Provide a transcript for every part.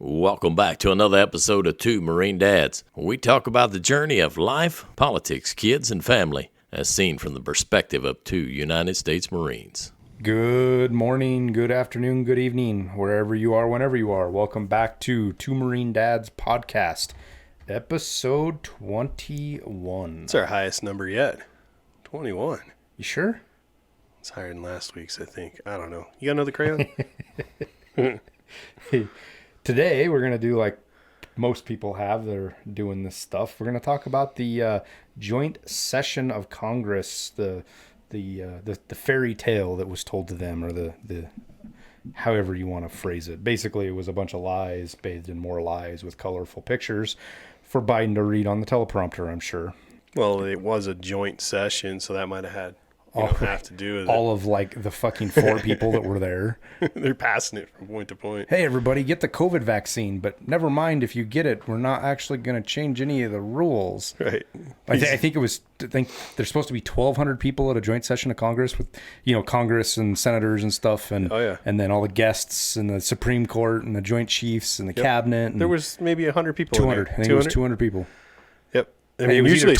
Welcome back to another episode of Two Marine Dads. We talk about the journey of life, politics, kids, and family, as seen from the perspective of two United States Marines. Good morning, good afternoon, good evening, wherever you are, whenever you are. Welcome back to Two Marine Dads podcast, episode 21. It's our highest number yet. 21. You sure? It's higher than last week's, I think. I don't know. You got another crayon? Today, we're going to do like most people have. They're doing this stuff. We're going to talk about the joint session of Congress, the fairy tale that was told to them, or the however you want to phrase it. Basically, it was a bunch of lies bathed in more lies with colorful pictures for Biden to read on the teleprompter, I'm sure. Well, it was a joint session, so that might have had have to do with all of like the fucking four people that were there. They're passing it from point to point. Hey, everybody, get the COVID vaccine, but never mind if you get it. We're not actually going to change any of the rules. Right. I think there's supposed to be 1,200 people at a joint session of Congress with, Congress and senators and stuff, and and then all the guests and the Supreme Court and the Joint Chiefs and the cabinet. And there was maybe 100 people. 200. I think it was 200 people. Yep. I mean, it was usually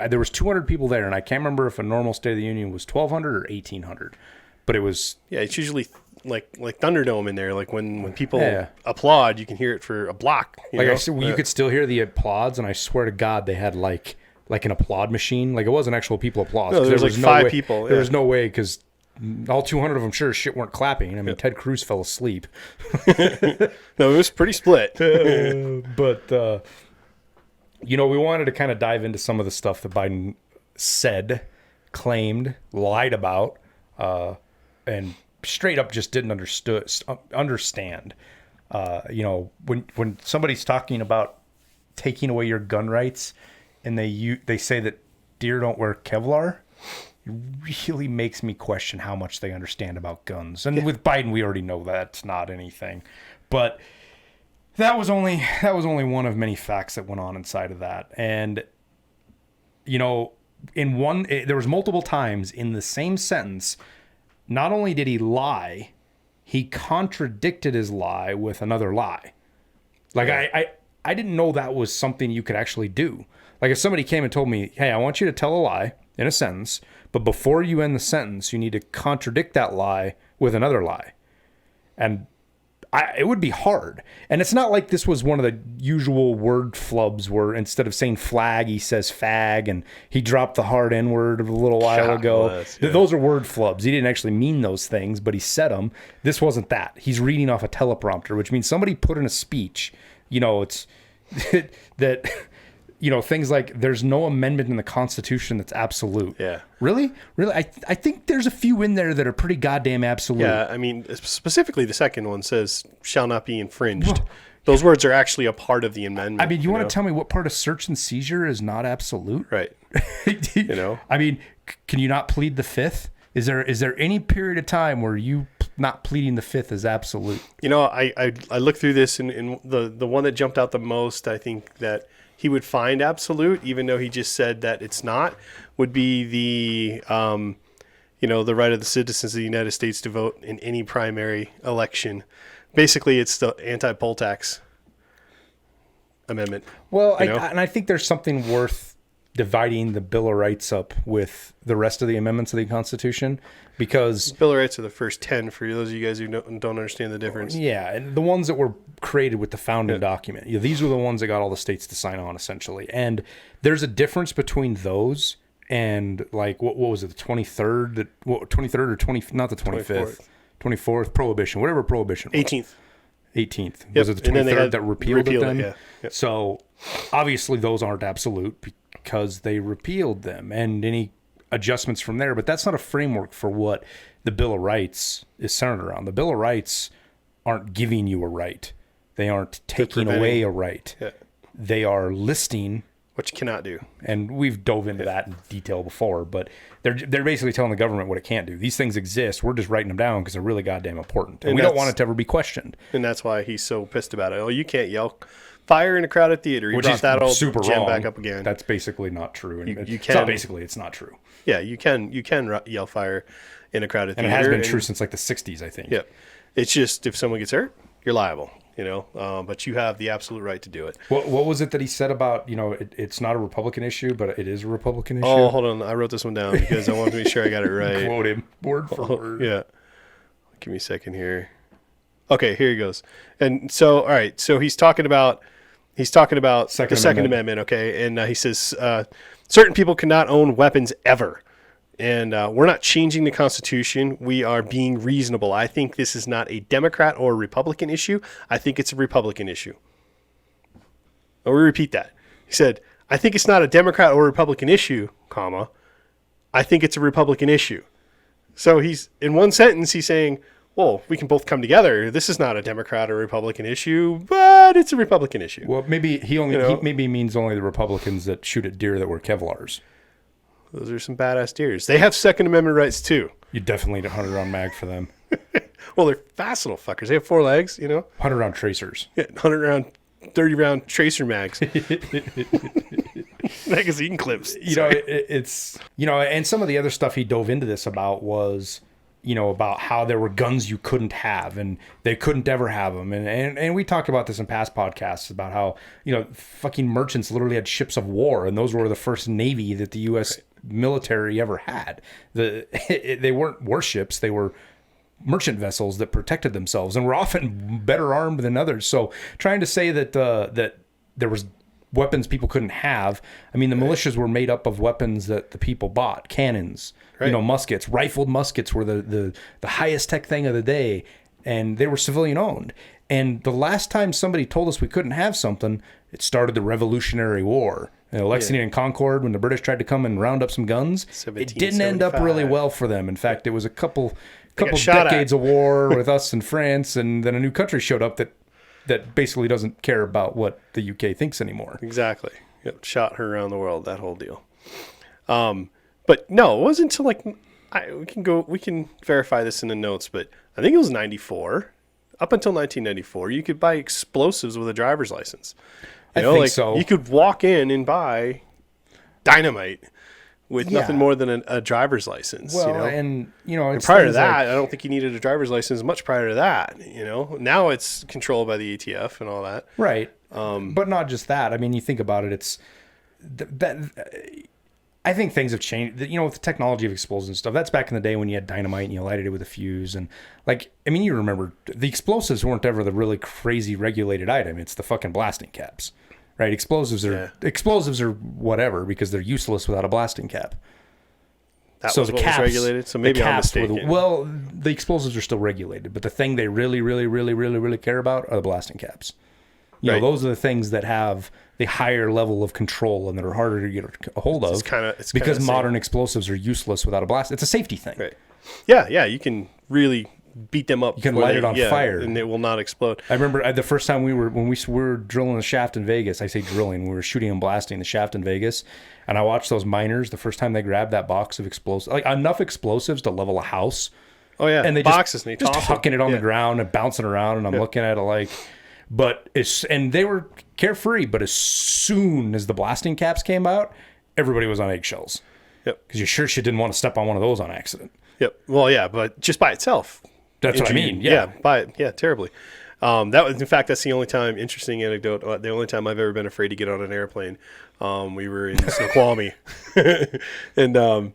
there was 200 people there, and I can't remember if a normal State of the Union was 1,200 or 1,800, but it was. Yeah, it's usually like Thunderdome in there. Like when people applaud, you can hear it for a block. I said, you could still hear the applauds, and I swear to God, they had like an applaud machine. Like it wasn't actual people applause. No, there was like five people. There was no way because all 200 of them sure as shit weren't clapping. I mean, Ted Cruz fell asleep. No, it was pretty split. But. We wanted to kind of dive into some of the stuff that Biden said, claimed, lied about, and straight up just didn't understand. When somebody's talking about taking away your gun rights, and they say that deer don't wear Kevlar, it really makes me question how much they understand about guns. And with Biden, we already know that's not anything, but. That was only one of many facts that went on inside of that. And, there was multiple times in the same sentence, not only did he lie, he contradicted his lie with another lie. Like, I didn't know that was something you could actually do. Like, if somebody came and told me, hey, I want you to tell a lie in a sentence, but before you end the sentence, you need to contradict that lie with another lie. And it would be hard. And it's not like this was one of the usual word flubs where instead of saying flag, he says fag, and he dropped the hard N-word a little while ago. Those are word flubs. He didn't actually mean those things, but he said them. This wasn't that. He's reading off a teleprompter, which means somebody put in a speech, it's that... things like there's no amendment in the Constitution that's absolute. Yeah. Really? I think there's a few in there that are pretty goddamn absolute. Yeah, I mean, specifically the second one says, shall not be infringed. Those words are actually a part of the amendment. I mean, you want to tell me what part of search and seizure is not absolute? Right. I mean, can you not plead the fifth? Is there any period of time where you not pleading the fifth is absolute? I looked through this, and the one that jumped out the most, I think that he would find absolute, even though he just said that it's not, would be the right of the citizens of the United States to vote in any primary election. Basically, it's the anti-poll tax amendment. Well, I think there's something worth dividing the Bill of Rights up with the rest of the amendments of the Constitution, because Bill of Rights are the first 10 for those of you guys who don't understand the difference. Yeah, and the ones that were created with the founding document. These were the ones that got all the states to sign on, essentially. And there's a difference between those and like what was it, the 23rd or 20, not the 25th, 24th prohibition, whatever prohibition. 18th. 18th. Was it the 23rd that repealed it then? Yeah. Yep. So obviously those aren't absolute because they repealed them, and any adjustments from there. But that's not a framework for what the Bill of Rights is centered around. The Bill of Rights aren't giving you a right. They aren't taking away a right. Yeah. They are listing what you cannot do. And we've dove into that in detail before, but they're basically telling the government what it can't do. These things exist. We're just writing them down because they're really goddamn important. And we don't want it to ever be questioned. And that's why he's so pissed about it. Oh, you can't yell fire in a crowded theater. He brought that old super gem wrong. Back up again. That's basically not true. You it's can. Not basically, it's not true. Yeah, you can yell fire in a crowded theater. And it has been true since like the 60s, I think. Yeah. It's just if someone gets hurt, you're liable. but you have the absolute right to do it. What was it that he said about, it's not a Republican issue, but it is a Republican issue? Oh, hold on. I wrote this one down because I wanted to make sure I got it right. Quote him word for word. Yeah. Give me a second here. Okay, here he goes. And so, all right. So he's talking about the Second Amendment. Okay. And he says, certain people cannot own weapons ever. And we're not changing the Constitution. We are being reasonable. I think this is not a Democrat or a Republican issue. I think it's a Republican issue. I'll repeat that. He said, I think it's not a Democrat or Republican issue, comma. I think it's a Republican issue. So he's, in one sentence, he's saying, well, we can both come together. This is not a Democrat or Republican issue, but it's a Republican issue. Well, maybe he maybe means only the Republicans that shoot at deer that wear Kevlars. Those are some badass deers. They have Second Amendment rights too. You definitely need a 100-round mag for them. Well, they're fast little fuckers. They have 4 legs, 100-round tracers. Yeah, 100-round, 30-round tracer mags. Magazine clips. It's and some of the other stuff he dove into this about was, about how there were guns you couldn't have and they couldn't ever have them. And we talked about this in past podcasts about how, fucking merchants literally had ships of war, and those were the first navy that the U.S. military ever had. They weren't warships, they were merchant vessels that protected themselves and were often better armed than others. So trying to say that that there was weapons people couldn't have. I mean, the militias were made up of weapons that the people bought, cannons, muskets, rifled muskets were the highest tech thing of the day, and they were civilian owned. And the last time somebody told us we couldn't have something, it started the Revolutionary War. Lexington and Concord, when the British tried to come and round up some guns, it didn't end up really well for them. In fact, it was a couple decades of war with us and France, and then a new country showed up that basically doesn't care about what the UK thinks anymore. Exactly. Yep. Shot her around the world, that whole deal. But no, it wasn't until we can verify this in the notes, but I think it was 94. Up until 1994, you could buy explosives with a driver's license. I think so. You could walk in and buy dynamite with nothing more than a driver's license. Well, and prior to that, I don't think you needed a driver's license much prior to that. Now it's controlled by the ATF and all that. Right. But not just that. I mean, you think about it. It's that. I think things have changed. With the technology of explosives and stuff. That's back in the day when you had dynamite and you lighted it with a fuse, and you remember the explosives weren't ever the really crazy regulated item. It's the fucking blasting caps. Right, explosives are whatever because they're useless without a blasting cap. That was what was regulated. So maybe I'm mistaken. The explosives are still regulated, but the thing they really, really, really, really, really care about are the blasting caps. Those are the things that have the higher level of control and that are harder to get a hold of. Because modern explosives are useless without a blast. It's a safety thing. Right. Yeah. You can really beat them up. You can light it on fire, and it will not explode. I remember the first time when we were drilling the shaft in Vegas. I say drilling. We were shooting and blasting the shaft in Vegas, and I watched those miners the first time they grabbed that box of explosives, enough explosives to level a house. Oh yeah, and they boxes just hucking it on the ground and bouncing around, and I'm looking at it and they were carefree. But as soon as the blasting caps came out, everybody was on eggshells. Yep. Because you sure shit didn't want to step on one of those on accident. Yep. Well, yeah, but just by itself. That's what I mean. Terribly. That's the only time, interesting anecdote, the only time I've ever been afraid to get on an airplane. We were in Snoqualmie and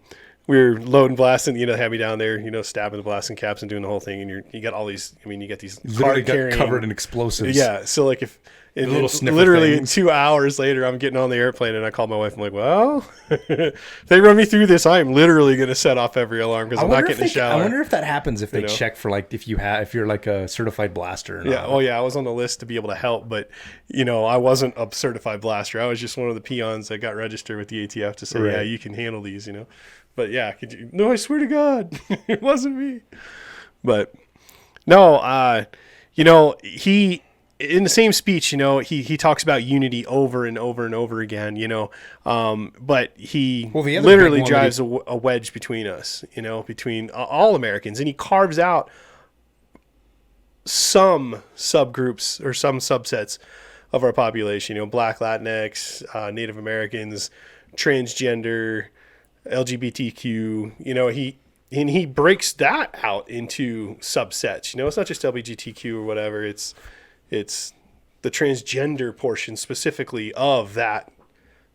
we were loading, blasting, had me down there, stabbing the blasting caps and doing the whole thing. And you got all these, you got these literally got covered in explosives. Yeah. So if literally things. 2 hours later, I'm getting on the airplane and I call my wife. I'm like, well, if they run me through this, I am literally going to set off every alarm because I'm not getting a shower. I wonder if that happens if they check for if you're like a certified blaster. Or not. Yeah. Oh yeah. I was on the list to be able to help, but I wasn't a certified blaster. I was just one of the peons that got registered with the ATF to say, yeah, you can handle these, But yeah, no, I swear to God, it wasn't me. But no, he, in the same speech, he talks about unity over and over and over again, but he literally drives a wedge between us, between all Americans. And he carves out some subgroups or some subsets of our population, Black, Latinx, Native Americans, transgender, LGBTQ, he breaks that out into subsets. It's not just LGBTQ or whatever. It's It's the transgender portion specifically of that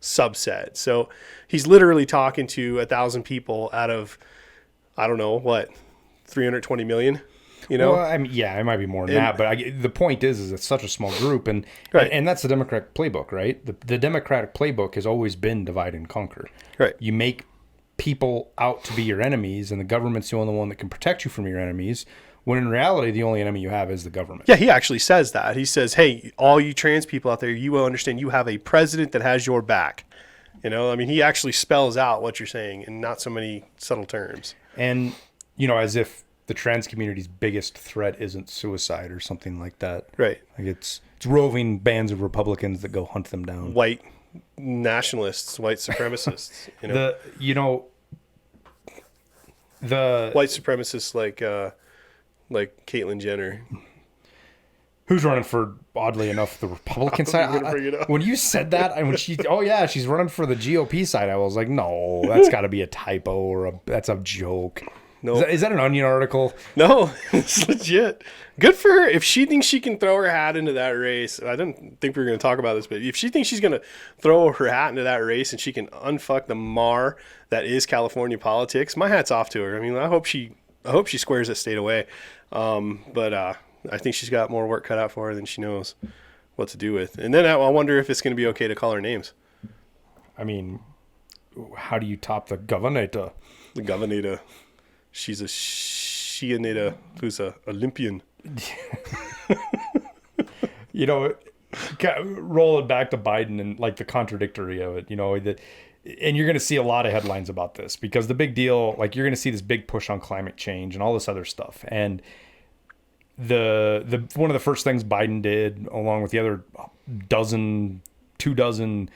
subset. So he's literally talking to 1,000 people out of, I don't know, what, 320 million? You know? Well, I mean, yeah, it might be more than that, but the point is it's such a small group, and Right. and that's the Democratic playbook, right? The Democratic playbook has always been divide and conquer. Right. You make people out to be your enemies, and the government's the only one that can protect you from your enemies, when in reality, the only enemy you have is the government. Yeah, he actually says that. He says, hey, all you trans people out there, you will understand you have a president that has your back. You know, I mean, he actually spells out what you're saying in not so many subtle terms. And, you know, as if the trans community's biggest threat isn't suicide or something like that. Right. Like it's roving bands of Republicans that go hunt them down. White nationalists, white supremacists, you know. The White supremacists like Caitlyn Jenner. who's running for, oddly enough, the Republican side. gonna bring it up. When you said that, and when she's running for the GOP side, I was like, no, that's got to be a typo or that's a joke. No. Is that an Onion article? No, it's legit. Good for her. If she thinks she can throw her hat into that race, I didn't think we were going to talk about this, but if she thinks she's going to throw her hat into that race and she can unfuck the mar that is California politics, my hat's off to her. I mean, I hope she squares that state away. But I think she's got more work cut out for her than she knows what to do with. And then I wonder if it's going to be okay to call her names. I mean, how do you top the governor? The governor. She's a Shianita who's a Olympian. You know, rolling back to Biden and like the contradictory of it, you know, that, and you're going to see a lot of headlines about this because the big deal, like you're going to see this big push on climate change and all this other stuff. And the one of the first things Biden did, along with the other 2 dozen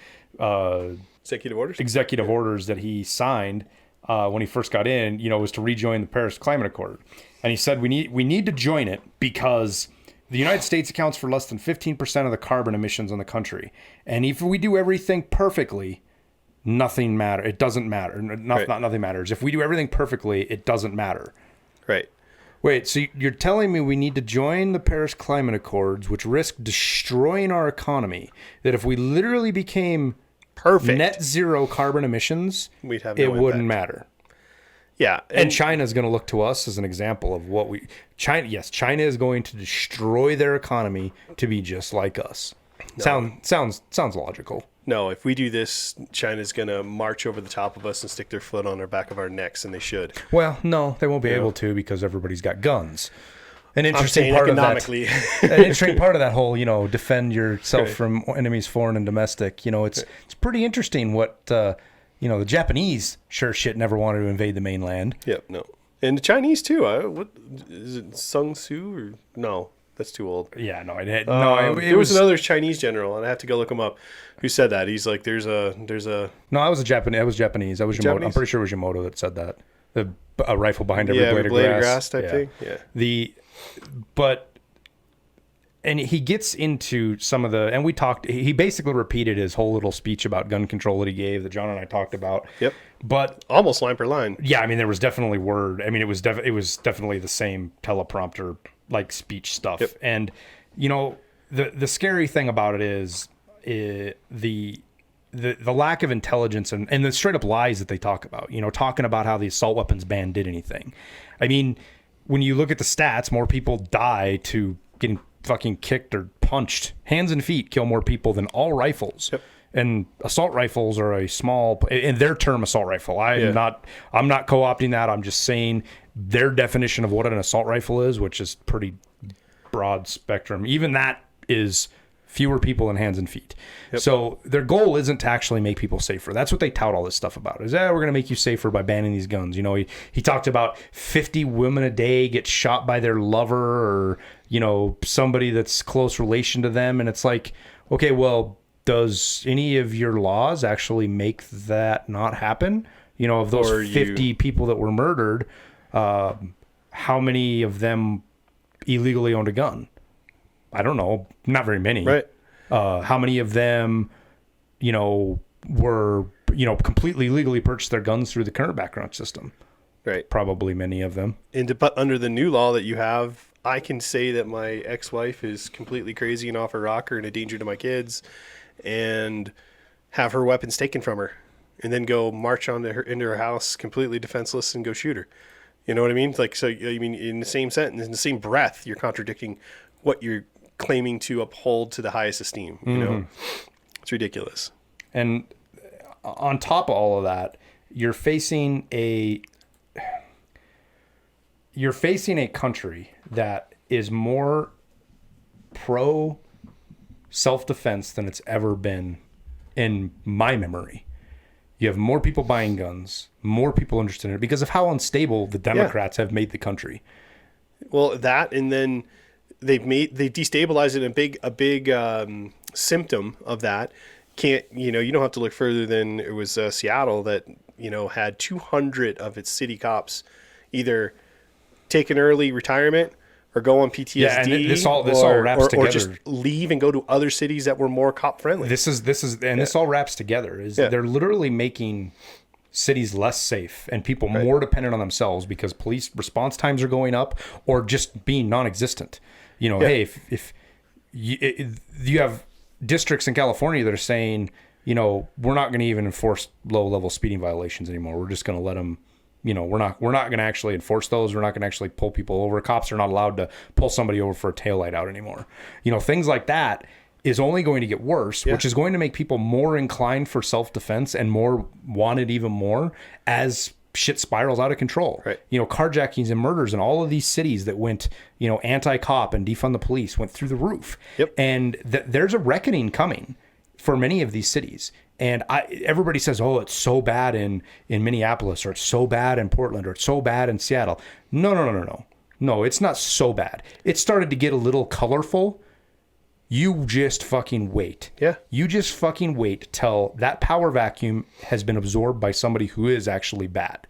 executive orders that he signed when he first got in, you know, was to rejoin the Paris Climate Accord. And he said we need to join it because the United States accounts for less than 15% of the carbon emissions in the country. And if we do everything perfectly, nothing matters. It doesn't matter. Not nothing matters. If we do everything perfectly, it doesn't matter. Right. Wait, so you're telling me we need to join the Paris Climate Accords, which risk destroying our economy, that if we literally became Perfect. net zero carbon emissions, We'd have no it wouldn't impact. matter. Yeah. And China's going to look to us as an example of what China is going to destroy their economy to be just like us. No. Sounds logical. No, if we do this, China's going to march over the top of us and stick their foot on our back of our necks, and they should. Well, no, they won't be able to because everybody's got guns. An I'm interesting saying part of that. economically. An interesting part of that whole, you know, defend yourself from enemies, foreign and domestic. You know, it's pretty interesting what you know, the Japanese sure shit never wanted to invade the mainland. Yep, no. And the Chinese, too. What is it, Sun Tzu? Or no, that's too old. Yeah, no, it There was another Chinese general, and I have to go look him up, who said that. He's like, there's a. No, I was Japanese. That was Japanese. That was Yamamoto. Japanese? I'm pretty sure it was Yamamoto that said that. A rifle behind every Yeah, blade of grass type thing. Yeah. And he gets into some of the, and he basically repeated his whole little speech about gun control that he gave, that John and I talked about. Yep. But almost line per line. yeah, I mean, there was definitely it was definitely the same teleprompter like speech stuff. Yep. And you know, the scary thing about it is the lack of intelligence and the straight up lies that they talk about, you know, talking about how the assault weapons ban did anything. I mean, when you look at the stats, more people die to getting fucking kicked or punched. Hands and feet kill more people than all rifles. Yep. And assault rifles are a small, in their term, assault rifle. I'm not co-opting that. I'm just saying their definition of what an assault rifle is, which is pretty broad spectrum. Even that is fewer people in hands and feet. Yep. So their goal isn't to actually make people safer. That's what they tout all this stuff about, is we're going to make you safer by banning these guns. You know, he talked about 50 women a day get shot by their lover or, you know, somebody that's close relation to them. And it's like, okay, well, does any of your laws actually make that not happen? You know, of those 50 people that were murdered, how many of them illegally owned a gun? I don't know. Not very many. Right. How many of them, you know, were, you know, completely legally purchased their guns through the current background system? Right. Probably many of them. But under the new law that you have, I can say that my ex-wife is completely crazy and off her rocker and a danger to my kids, and have her weapons taken from her, and then go march into her house completely defenseless and go shoot her. You know what I mean? Like, so I mean, in the same sentence, in the same breath, you're contradicting what you're claiming to uphold to the highest esteem. You know, it's ridiculous. And on top of all of that, you're facing a country that is more pro self-defense than it's ever been in my memory. You have more people buying guns, more people interested in it because of how unstable the Democrats have made the country. Well, that, and then they destabilized it. A big symptom of that. You don't have to look further than it was Seattle that, had 200 of its city cops either take an early retirement or go on PTSD. Yeah, and this all wraps together. Or just leave and go to other cities that were more cop friendly. This all wraps together. They're literally making cities less safe and people more dependent on themselves because police response times are going up or just being non-existent. Hey, if you have districts in California that are saying, we're not going to even enforce low-level speeding violations anymore. We're just going to let them. We're not going to actually enforce those. We're not going to actually pull people over. Cops are not allowed to pull somebody over for a taillight out anymore. Things like that is only going to get worse, which is going to make people more inclined for self-defense and more wanted even more as shit spirals out of control. Right. Carjackings and murders in all of these cities that went, anti-cop and defund the police went through the roof. Yep. And there's a reckoning coming for many of these cities. And everybody says, oh, it's so bad in Minneapolis, or it's so bad in Portland, or it's so bad in Seattle. No, it's not so bad. It started to get a little colorful. You just fucking wait. Yeah. You just fucking wait till that power vacuum has been absorbed by somebody who is actually bad.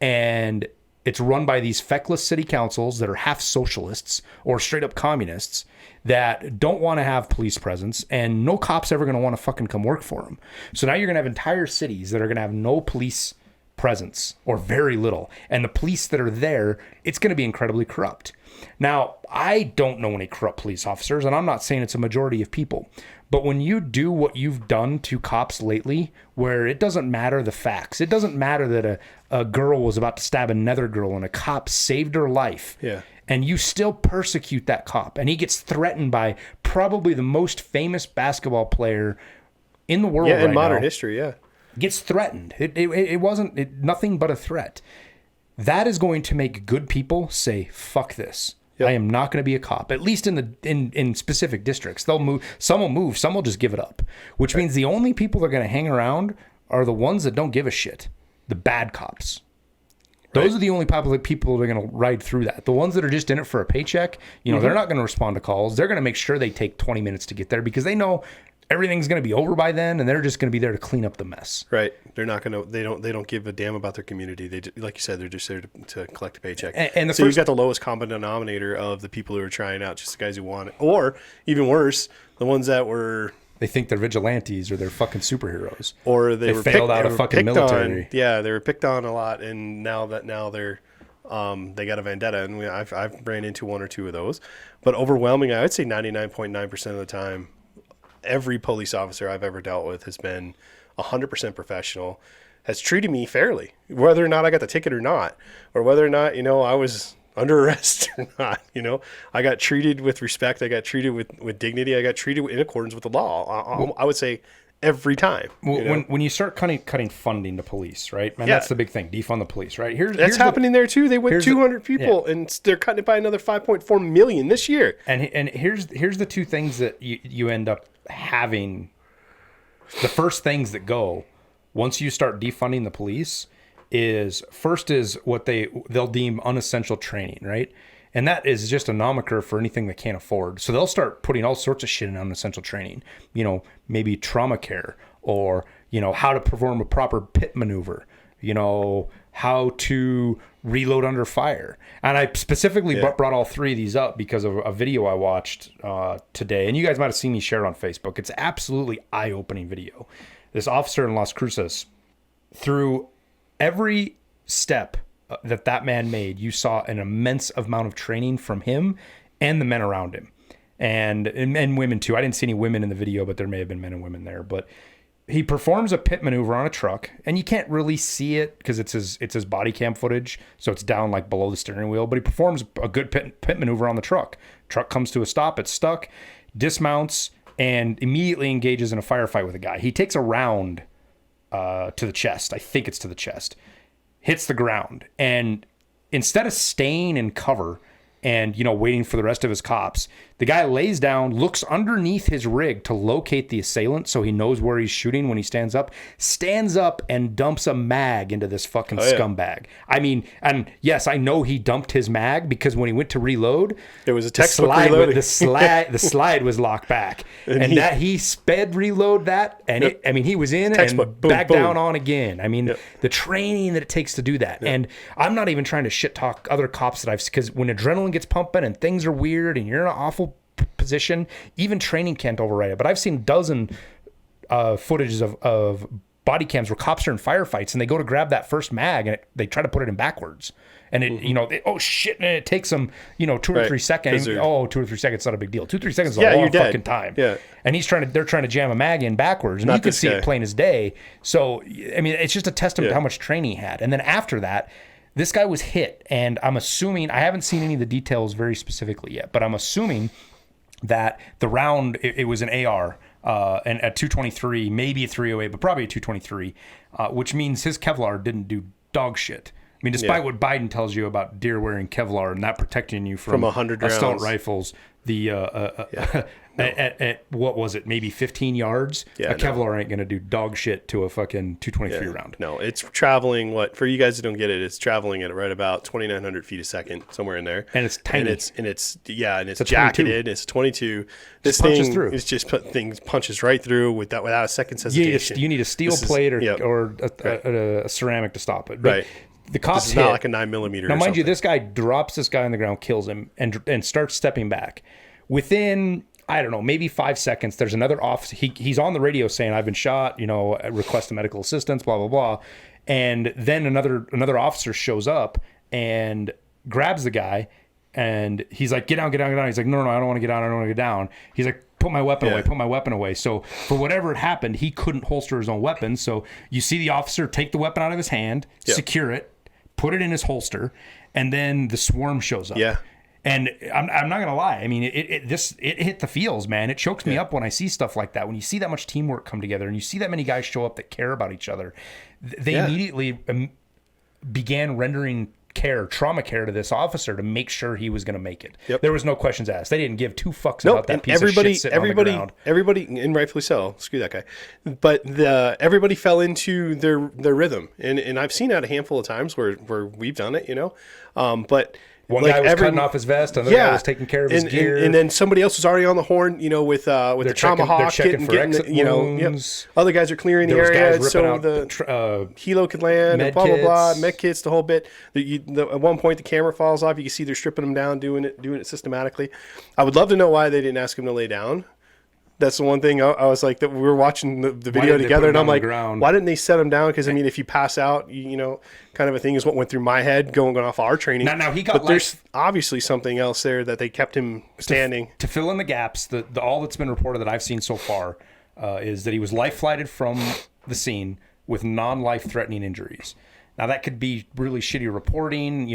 And it's run by these feckless city councils that are half socialists or straight up communists that don't want to have police presence, and no cop's ever going to want to fucking come work for them. So now you're going to have entire cities that are going to have no police presence or very little. And the police that are there, it's going to be incredibly corrupt. Now, I don't know any corrupt police officers, and I'm not saying it's a majority of people. But when you do what you've done to cops lately, where it doesn't matter the facts, it doesn't matter that a girl was about to stab another girl and a cop saved her life. Yeah. And you still persecute that cop, and he gets threatened by probably the most famous basketball player in the world right now. Yeah, in modern history, yeah. Gets threatened. It wasn't nothing but a threat. That is going to make good people say, fuck this. Yep. I am not going to be a cop, at least in specific districts. They'll move. Some will move. Some will just give it up, which means the only people that are going to hang around are the ones that don't give a shit, the bad cops. Those are the only public people that are going to ride through that. The ones that are just in it for a paycheck, they're not going to respond to calls. They're going to make sure they take 20 minutes to get there because they know everything's going to be over by then, and they're just going to be there to clean up the mess. Right. They're not going to. They don't give a damn about their community. They, like you said, they're just there to collect a paycheck. And so you've got the lowest common denominator of the people who are trying out, just the guys who want it, or even worse, the ones that were. They think they're vigilantes or they're fucking superheroes, or they were failed out of fucking military. Yeah, they were picked on a lot, and now they're they got a vendetta, and I've ran into one or two of those, but overwhelmingly, I would say 99.9% of the time, every police officer I've ever dealt with has been 100% professional, has treated me fairly, whether or not I got the ticket or not, or whether or not I was under arrest or not. I got treated with respect. I got treated with dignity. I got treated in accordance with the law. I would say every time. When you start cutting funding to police, right? And that's the big thing. Defund the police, right? That's happening there too. They went 200 people, and they're cutting it by another 5.4 million this year. And here's the two things that you end up having. The first things that go once you start defunding the police is what they'll deem unessential training, right? And that is just a nomiker for anything they can't afford. So they'll start putting all sorts of shit in unessential training, maybe trauma care, or, how to perform a proper pit maneuver, how to reload under fire. And I specifically brought all three of these up because of a video I watched today. And you guys might have seen me share it on Facebook. It's absolutely eye-opening video. This officer in Las Cruces, through every step that man made, you saw an immense amount of training from him and the men around him, and women too. I didn't see any women in the video, but there may have been men and women there. But he performs a pit maneuver on a truck, and you can't really see it because it's his body cam footage, so it's down like below the steering wheel. But he performs a good pit maneuver on the truck. Truck comes to a stop. It's stuck. Dismounts and immediately engages in a firefight with a guy. He takes a round to the chest. I think it's to the chest. Hits the ground, and instead of staying in cover and, waiting for the rest of his cops, the guy lays down, looks underneath his rig to locate the assailant so he knows where he's shooting when he stands up and dumps a mag into this fucking scumbag. I mean, and yes, I know he dumped his mag because when he went to reload, it was a textbook reloading. The slide was locked back. And that he sped reload that, and he was in and back down on again. I mean, the training that it takes to do that. And I'm not even trying to shit talk other cops that I've, because when adrenaline gets pumping and things are weird and you're in an awful position, even training can't override it. But I've seen dozen footages of body cams where cops are in firefights and they go to grab that first mag and they try to put it in backwards. And it, oh shit, and it takes them, 2 or 3 seconds. 2 or 3 seconds, not a big deal. 2 or 3 seconds is a long fucking time. Yeah. And they're trying to jam a mag in backwards, and you can see it plain as day. So, I mean, it's just a testament to how much training he had. And then after that, this guy was hit, and I'm assuming, I haven't seen any of the details very specifically yet, but I'm assuming that the round, it was an AR, and at 223, maybe a 308, but probably a 223, which means his Kevlar didn't do dog shit. I mean, despite what Biden tells you about deer wearing Kevlar and not protecting you from 100 assault rounds. Rifles, at what was it, maybe 15 yards? Kevlar ain't going to do dog shit to a fucking 223 round. No, it's traveling, for you guys that don't get it, it's traveling at right about 2,900 feet a second, somewhere in there. And it's tiny. And it's jacketed. 22. It's 22. This thing punches through. It's just punches right through without a second's hesitation. You need a steel plate or a ceramic to stop it. But right. The cops this is not like a 9mm. Now, mind you, this guy drops this guy on the ground, kills him, and starts stepping back. Within, I don't know, maybe 5 seconds, there's another officer. He's on the radio saying, "I've been shot. Request medical assistance." Blah blah blah. And then another officer shows up and grabs the guy, and he's like, "Get down, get down, get down." He's like, "No, I don't want to get down. I don't want to get down." He's like, Put my weapon away. So for whatever had happened, he couldn't holster his own weapon. So you see the officer take the weapon out of his hand, secure it, put it in his holster, and then the swarm shows up. Yeah. And I'm not gonna lie. I mean, it hit the feels, man. It chokes me up when I see stuff like that. When you see that much teamwork come together, and you see that many guys show up that care about each other, they immediately began rendering trauma care to this officer to make sure he was going to make it. There was no questions asked. They didn't give two fucks about that piece of shit sitting on the ground. Everybody, and rightfully so. Screw that guy. But everybody fell into their rhythm, and I've seen that a handful of times where we've done it, But one guy was cutting off his vest, another guy was taking care of his gear, and then somebody else was already on the horn, with the tomahawk, getting the, other guys are clearing the area so the helo could land, and blah blah blah, med kits, the whole bit. At one point, the camera falls off. You can see they're stripping them down, doing it systematically. I would love to know why they didn't ask him to lay down. That's the one thing I was like, that we were watching the video together, and I'm like, why didn't they set him down? Because I mean, if you pass out, kind of a thing is what went through my head going off our training. Now he got. But there's obviously something else there that they kept him standing to fill in the gaps. All that's been reported that I've seen so far is that he was life flighted from the scene with non-life threatening injuries. Now that could be really shitty reporting.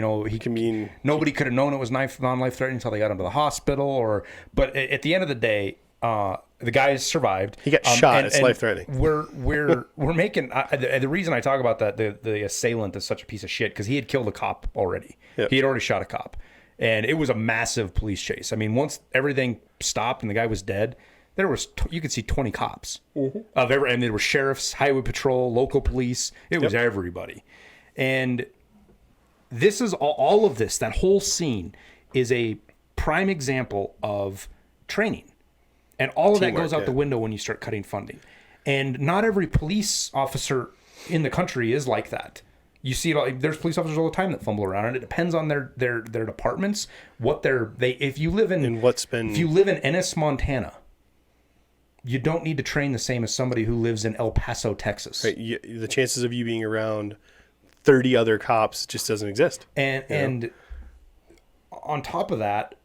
Nobody could have known it was non-life threatening until they got him to the hospital. But at the end of the day. The guy has survived. He got shot. It's life-threatening. We're making the reason I talk about that the assailant is such a piece of shit because he had killed a cop already. Yep. He had already shot a cop, and it was a massive police chase. I mean, once everything stopped and the guy was dead, you could see 20 cops and there were sheriffs, highway patrol, local police. It was everybody, and this is all of this. That whole scene is a prime example of training. And all of that goes out the window when you start cutting funding. And not every police officer in the country is like that. You see, there's police officers all the time that fumble around, and it depends on their departments. If you live in Ennis, Montana, you don't need to train the same as somebody who lives in El Paso, Texas. Right. The chances of you being around 30 other cops just doesn't exist. And on top of that,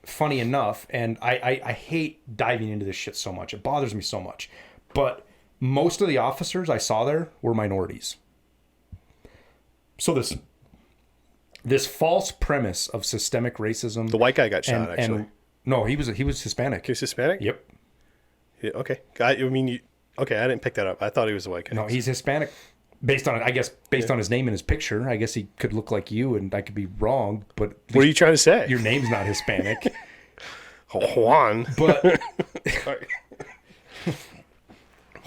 funny enough, and I hate diving into this shit so much. It bothers me so much. But most of the officers I saw there were minorities. So this false premise of systemic racism. The white guy got shot, actually. No, he was Hispanic. He was Hispanic? Yep. Yeah, okay. I mean, okay, I didn't pick that up. I thought he was a white guy. No, he's Hispanic. Based on his name and his picture, I guess he could look like you, and I could be wrong. But what are you trying to say? Your name's not Hispanic. Juan. But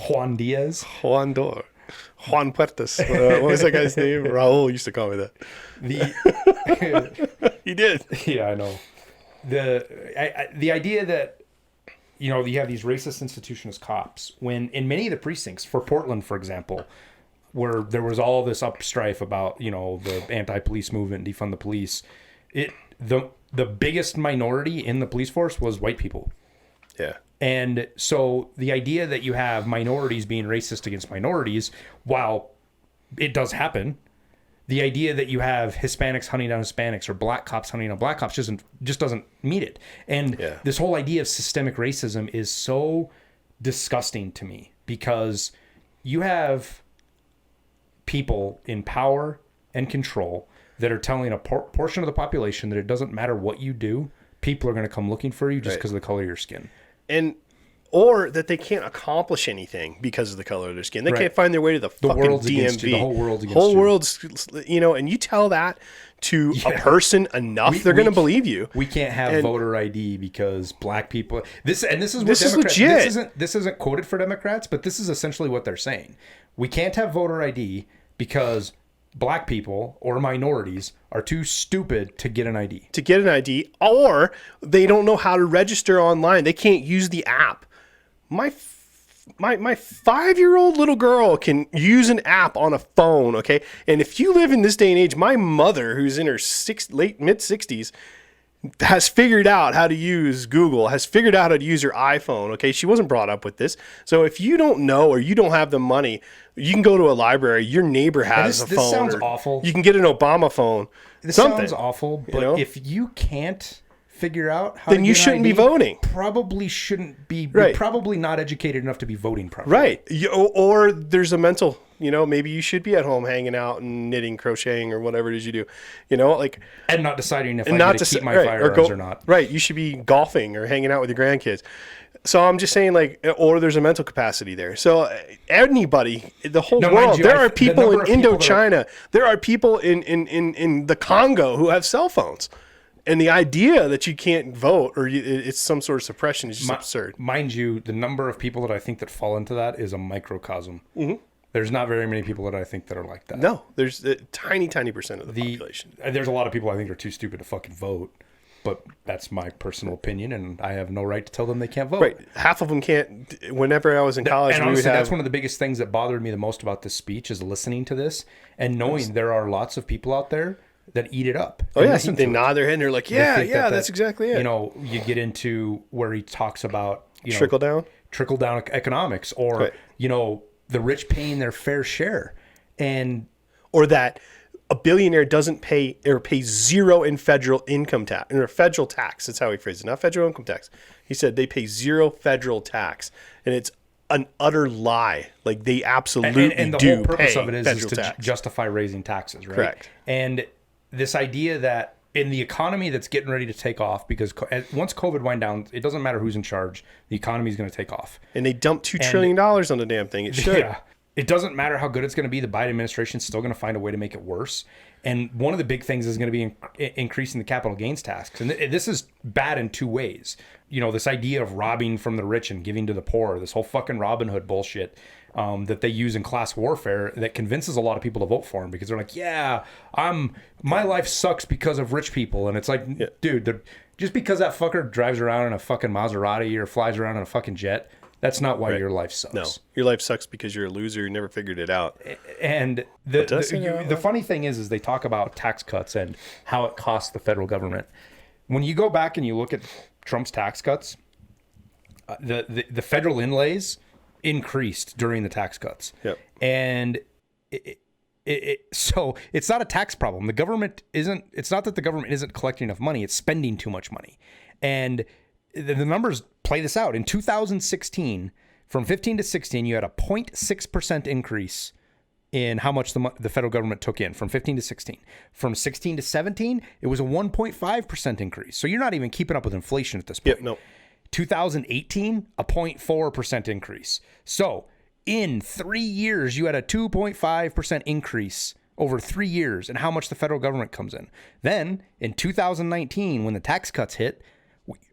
Juan Diaz. Juan Dor. Juan Puertas. What was that guy's name? Raul used to call me that. He did. Yeah, I know. The idea that, you have these racist institutions as cops, when in many of the precincts, for Portland, for example, where there was all this strife about, the anti-police movement, defund the police, the biggest minority in the police force was white people. Yeah. And so the idea that you have minorities being racist against minorities, while it does happen, the idea that you have Hispanics hunting down Hispanics or black cops hunting down black cops just doesn't meet it. And this whole idea of systemic racism is so disgusting to me, because you have people in power and control that are telling a portion of the population that it doesn't matter what you do, people are going to come looking for you just because of the color of your skin. Or that they can't accomplish anything because of the color of their skin. They can't find their way to the fucking DMV. The whole world's against you. Whole world's, and you tell that to a person enough, they're going to believe you. We can't have voter ID because black people. This is what this Democrats. Is legit. This isn't quoted for Democrats, but this is essentially what they're saying. We can't have voter ID because black people or minorities are too stupid to get an ID. Or they don't know how to register online. They can't use the app. My 5-year-old little girl can use an app on a phone, okay? And if you live in this day and age, my mother, who's in her mid-60s, has figured out how to use Google, has figured out how to use her iPhone, okay? She wasn't brought up with this. So if you don't know or you don't have the money, you can go to a library. Your neighbor has a phone. This sounds awful. You can get an Obama phone. This sounds awful, but if you can't figure out how then you shouldn't be voting. Probably shouldn't be. Right. You're probably not educated enough to be voting properly. Right. Or there's a mental, maybe you should be at home hanging out and knitting, crocheting, or whatever it is you do, and not deciding if I get to keep my firearms or not. Right. You should be golfing or hanging out with your grandkids. So I'm just saying, or there's a mental capacity there. So anybody, the whole world, there are people in Indochina, there are people in the Congo who have cell phones. And the idea that you can't vote or it's some sort of suppression is just absurd. Mind you, the number of people that I think that fall into that is a microcosm. Mm-hmm. There's not very many people that I think that are like that. No, there's a tiny percent of the population. There's a lot of people I think are too stupid to fucking vote. But that's my personal opinion, and I have no right to tell them they can't vote. Right. Half of them can't. Whenever I was in college, and honestly, that's one of the biggest things that bothered me the most about this speech is listening to this and knowing there are lots of people out there that eat it up. Oh yeah, they nod their head and they're like, that's exactly it. You get into where he talks about trickle down economics, or the rich paying their fair share, or that a billionaire doesn't pay or pays zero in federal income tax or federal tax. That's how he phrased it, not federal income tax. He said they pay zero federal tax, and it's an utter lie. Like they absolutely and the do whole purpose pay of it is to justify raising taxes, right? Correct. And this idea that in the economy that's getting ready to take off, because once COVID wind down, it doesn't matter who's in charge, the economy is going to take off. And they dumped $2 trillion on the damn thing. It should. Yeah. It doesn't matter how good it's going to be. The Biden administration is still going to find a way to make it worse. And one of the big things is going to be increasing the capital gains tax. And this is bad in two ways. This idea of robbing from the rich and giving to the poor, this whole fucking Robin Hood bullshit that they use in class warfare that convinces a lot of people to vote for him, because they're like, my life sucks because of rich people. And it's like, dude, just because that fucker drives around in a fucking Maserati or flies around in a fucking jet, that's not why your life sucks. No, your life sucks because you're a loser. You never figured it out. And the funny thing is they talk about tax cuts and how it costs the federal government. When you go back and you look at Trump's tax cuts, the federal inlays increased during the tax cuts. Yep. And So it's not a tax problem. It's not that the government isn't collecting enough money. It's spending too much money. And the numbers play this out. In 2016, from 15 to 16, you had a 0.6% increase in how much the federal government took in from 15 to 16. From 16 to 17, it was a 1.5% increase. So you're not even keeping up with inflation at this point. Yep, no. 2018, a 0.4% increase. So in 3 years, you had a 2.5% increase over 3 years in how much the federal government comes in. Then in 2019, when the tax cuts hit,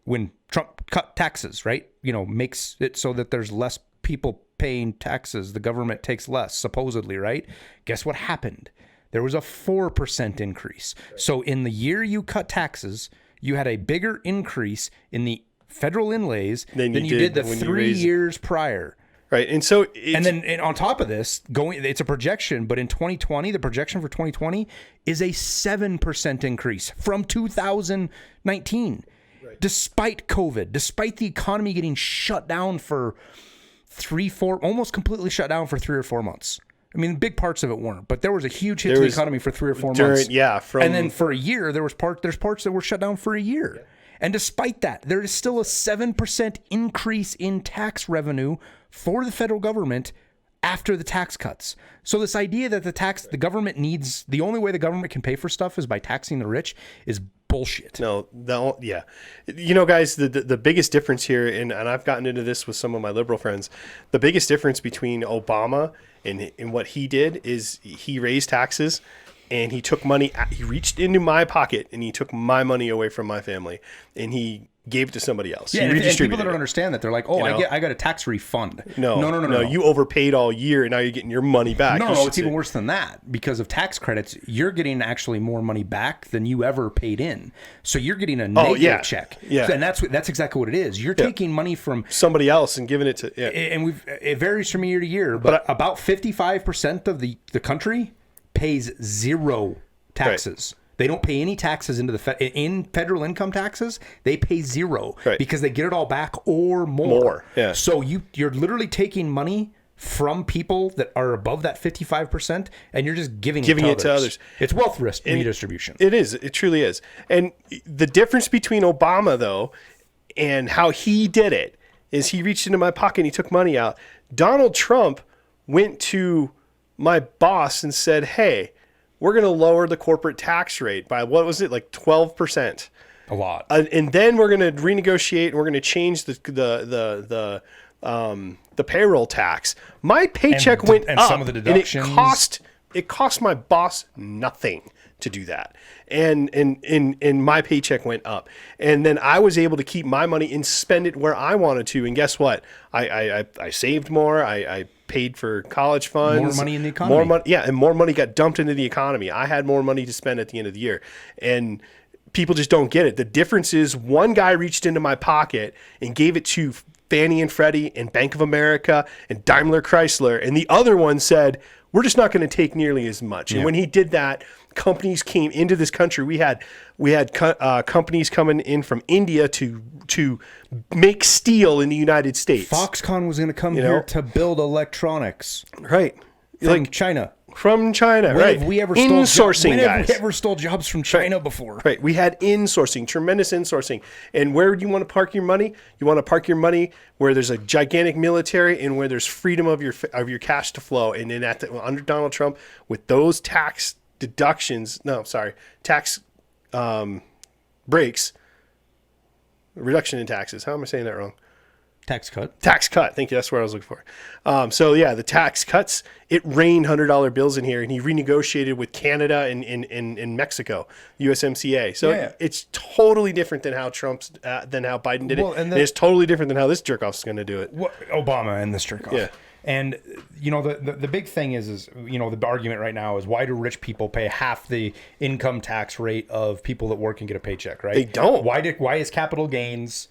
when Trump cut taxes, right? Makes it so that there's less people paying taxes. The government takes less, supposedly, right? Guess what happened? There was a 4% increase. So in the year you cut taxes, you had a bigger increase in the federal inlays than you did the 3 years prior. Right. And so and on top of this, it's a projection, but in 2020, the projection for 2020 is a 7% increase from 2019. Right. Despite COVID, despite the economy getting shut down for 3-4, almost completely shut down for 3 or 4 months. I mean, big parts of it weren't, but there was a huge hit to the economy for 3 or 4 months. Yeah. And then for a year, there's parts that were shut down for a year. Yeah. And despite that, there is still a 7% increase in tax revenue for the federal government after the tax cuts. So this idea that the government needs, the only way the government can pay for stuff is by taxing the rich is bullshit. No, yeah. Guys, the biggest difference here, and I've gotten into this with some of my liberal friends, the biggest difference between Obama and what he did is he raised taxes and he took money, he reached into my pocket and he took my money away from my family and he gave it to somebody else. Yeah, and people that don't understand that, they're like, oh, I got a tax refund. No. You overpaid all year and now you're getting your money back. No, it's even worse than that. Because of tax credits, you're getting actually more money back than you ever paid in. So you're getting a negative check. Yeah. And that's exactly what it is. You're taking money from somebody else and giving it to, and it varies from year to year, but about 55% of the country pays zero taxes. Right. They don't pay any taxes into in federal income taxes. They pay zero because they get it all back or more. Yeah. So you're literally taking money from people that are above that 55%, and you're just giving it to others. It's wealth redistribution. It is. It truly is. And the difference between Obama though, and how he did it is he reached into my pocket and he took money out. Donald Trump went to my boss and said, "Hey, we're going to lower the corporate tax rate by, what was it, like 12%. A lot. And then we're going to renegotiate and we're going to change the payroll tax. My paycheck went up, some of the deductions. And it cost my boss nothing to do that. And my paycheck went up. And then I was able to keep my money and spend it where I wanted to. And guess what? I saved more. I paid for college funds. More money in the economy. More money, yeah, and more money got dumped into the economy. I had more money to spend at the end of the year. And people just don't get it. The difference is one guy reached into my pocket and gave it to Fannie and Freddie and Bank of America and Daimler Chrysler. And the other one said, we're just not going to take nearly as much. And when he did that, companies came into this country. We had companies coming in from India to make steel in the United States. Foxconn was going to come here to build electronics. Right. From China. From China, when right. Have we ever insourcing, guys. Have we ever stole jobs from China before? Right. We had insourcing, tremendous insourcing. And where do you want to park your money? You want to park your money where there's a gigantic military and where there's freedom of your cash to flow. And then under Donald Trump, with those tax breaks, reduction in taxes. How am I saying that wrong? Tax cut. Thank you. That's what I was looking for. The tax cuts, it rained $100 bills in here, and he renegotiated with Canada and Mexico, USMCA. So it's totally different than how how Biden did it. And it's totally different than how this jerk-off's going to do it. Obama and this jerk-off. Yeah. And, the big thing is, the argument right now is, why do rich people pay half the income tax rate of people that work and get a paycheck, right? They don't. Why is capital gains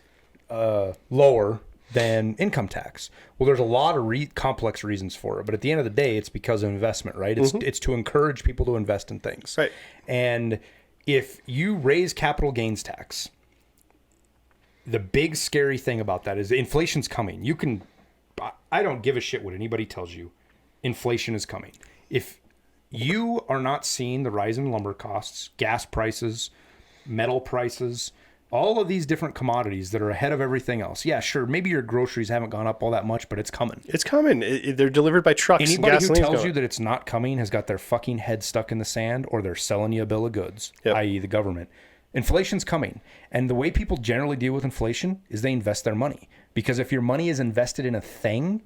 lower than income tax? Well, there's a lot of complex reasons for it, but at the end of the day, it's because of investment, right? It's to encourage people to invest in things. Right. And if you raise capital gains tax, the big scary thing about that is inflation's coming. I don't give a shit what anybody tells you. Inflation is coming. If you are not seeing the rise in lumber costs, gas prices, metal prices, all of these different commodities that are ahead of everything else. Yeah, sure, maybe your groceries haven't gone up all that much, but it's coming. It's coming. They're delivered by trucks. Anybody and who gasoline's tells you that it's not coming has got their fucking head stuck in the sand, or they're selling you a bill of goods, i.e. the government. Inflation's coming. And the way people generally deal with inflation is they invest their money. Because if your money is invested in a thing,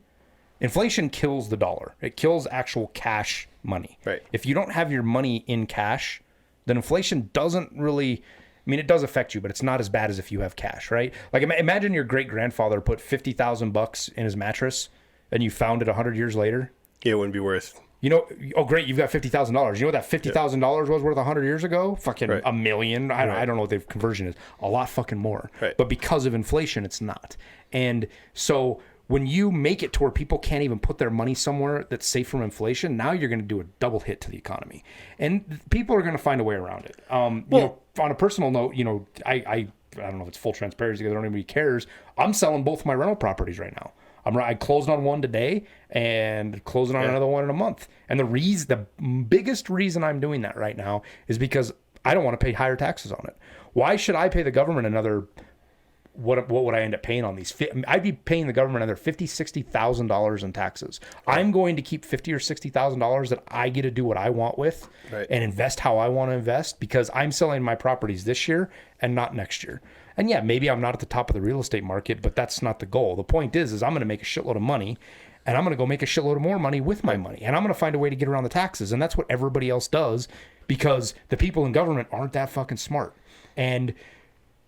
inflation kills the dollar. It kills actual cash money. Right. If you don't have your money in cash, then inflation doesn't really... I mean, it does affect you, but it's not as bad as if you have cash, right? Like, imagine your great-grandfather put $50,000 in his mattress, and you found it 100 years later. Yeah, it wouldn't be worth... You know, oh, great, you've got $50,000. You know what that $50,000 was worth 100 years ago? Fucking $1 million. I don't know what the conversion is. A lot fucking more. Right. But because of inflation, it's not. And so when you make it to where people can't even put their money somewhere that's safe from inflation, now you're going to do a double hit to the economy. And people are going to find a way around it. You know, on a personal note, you know, I don't know if it's full transparency because I don't anybody cares. I'm selling both my rental properties right now. I closed on one today and closing on another one in a month. And the biggest reason I'm doing that right now is because I don't want to pay higher taxes on it. Why should I pay the government another? What would I end up paying on these? I'd be paying the government another $50,000-$60,000 in taxes. Right. I'm going to keep $50,000 or $60,000 that I get to do what I want with and invest how I want to invest because I'm selling my properties this year and not next year. And yeah, maybe I'm not at the top of the real estate market, but that's not the goal. The point is I'm going to make a shitload of money and I'm going to go make a shitload of more money with my money. And I'm going to find a way to get around the taxes. And that's what everybody else does because the people in government aren't that fucking smart. And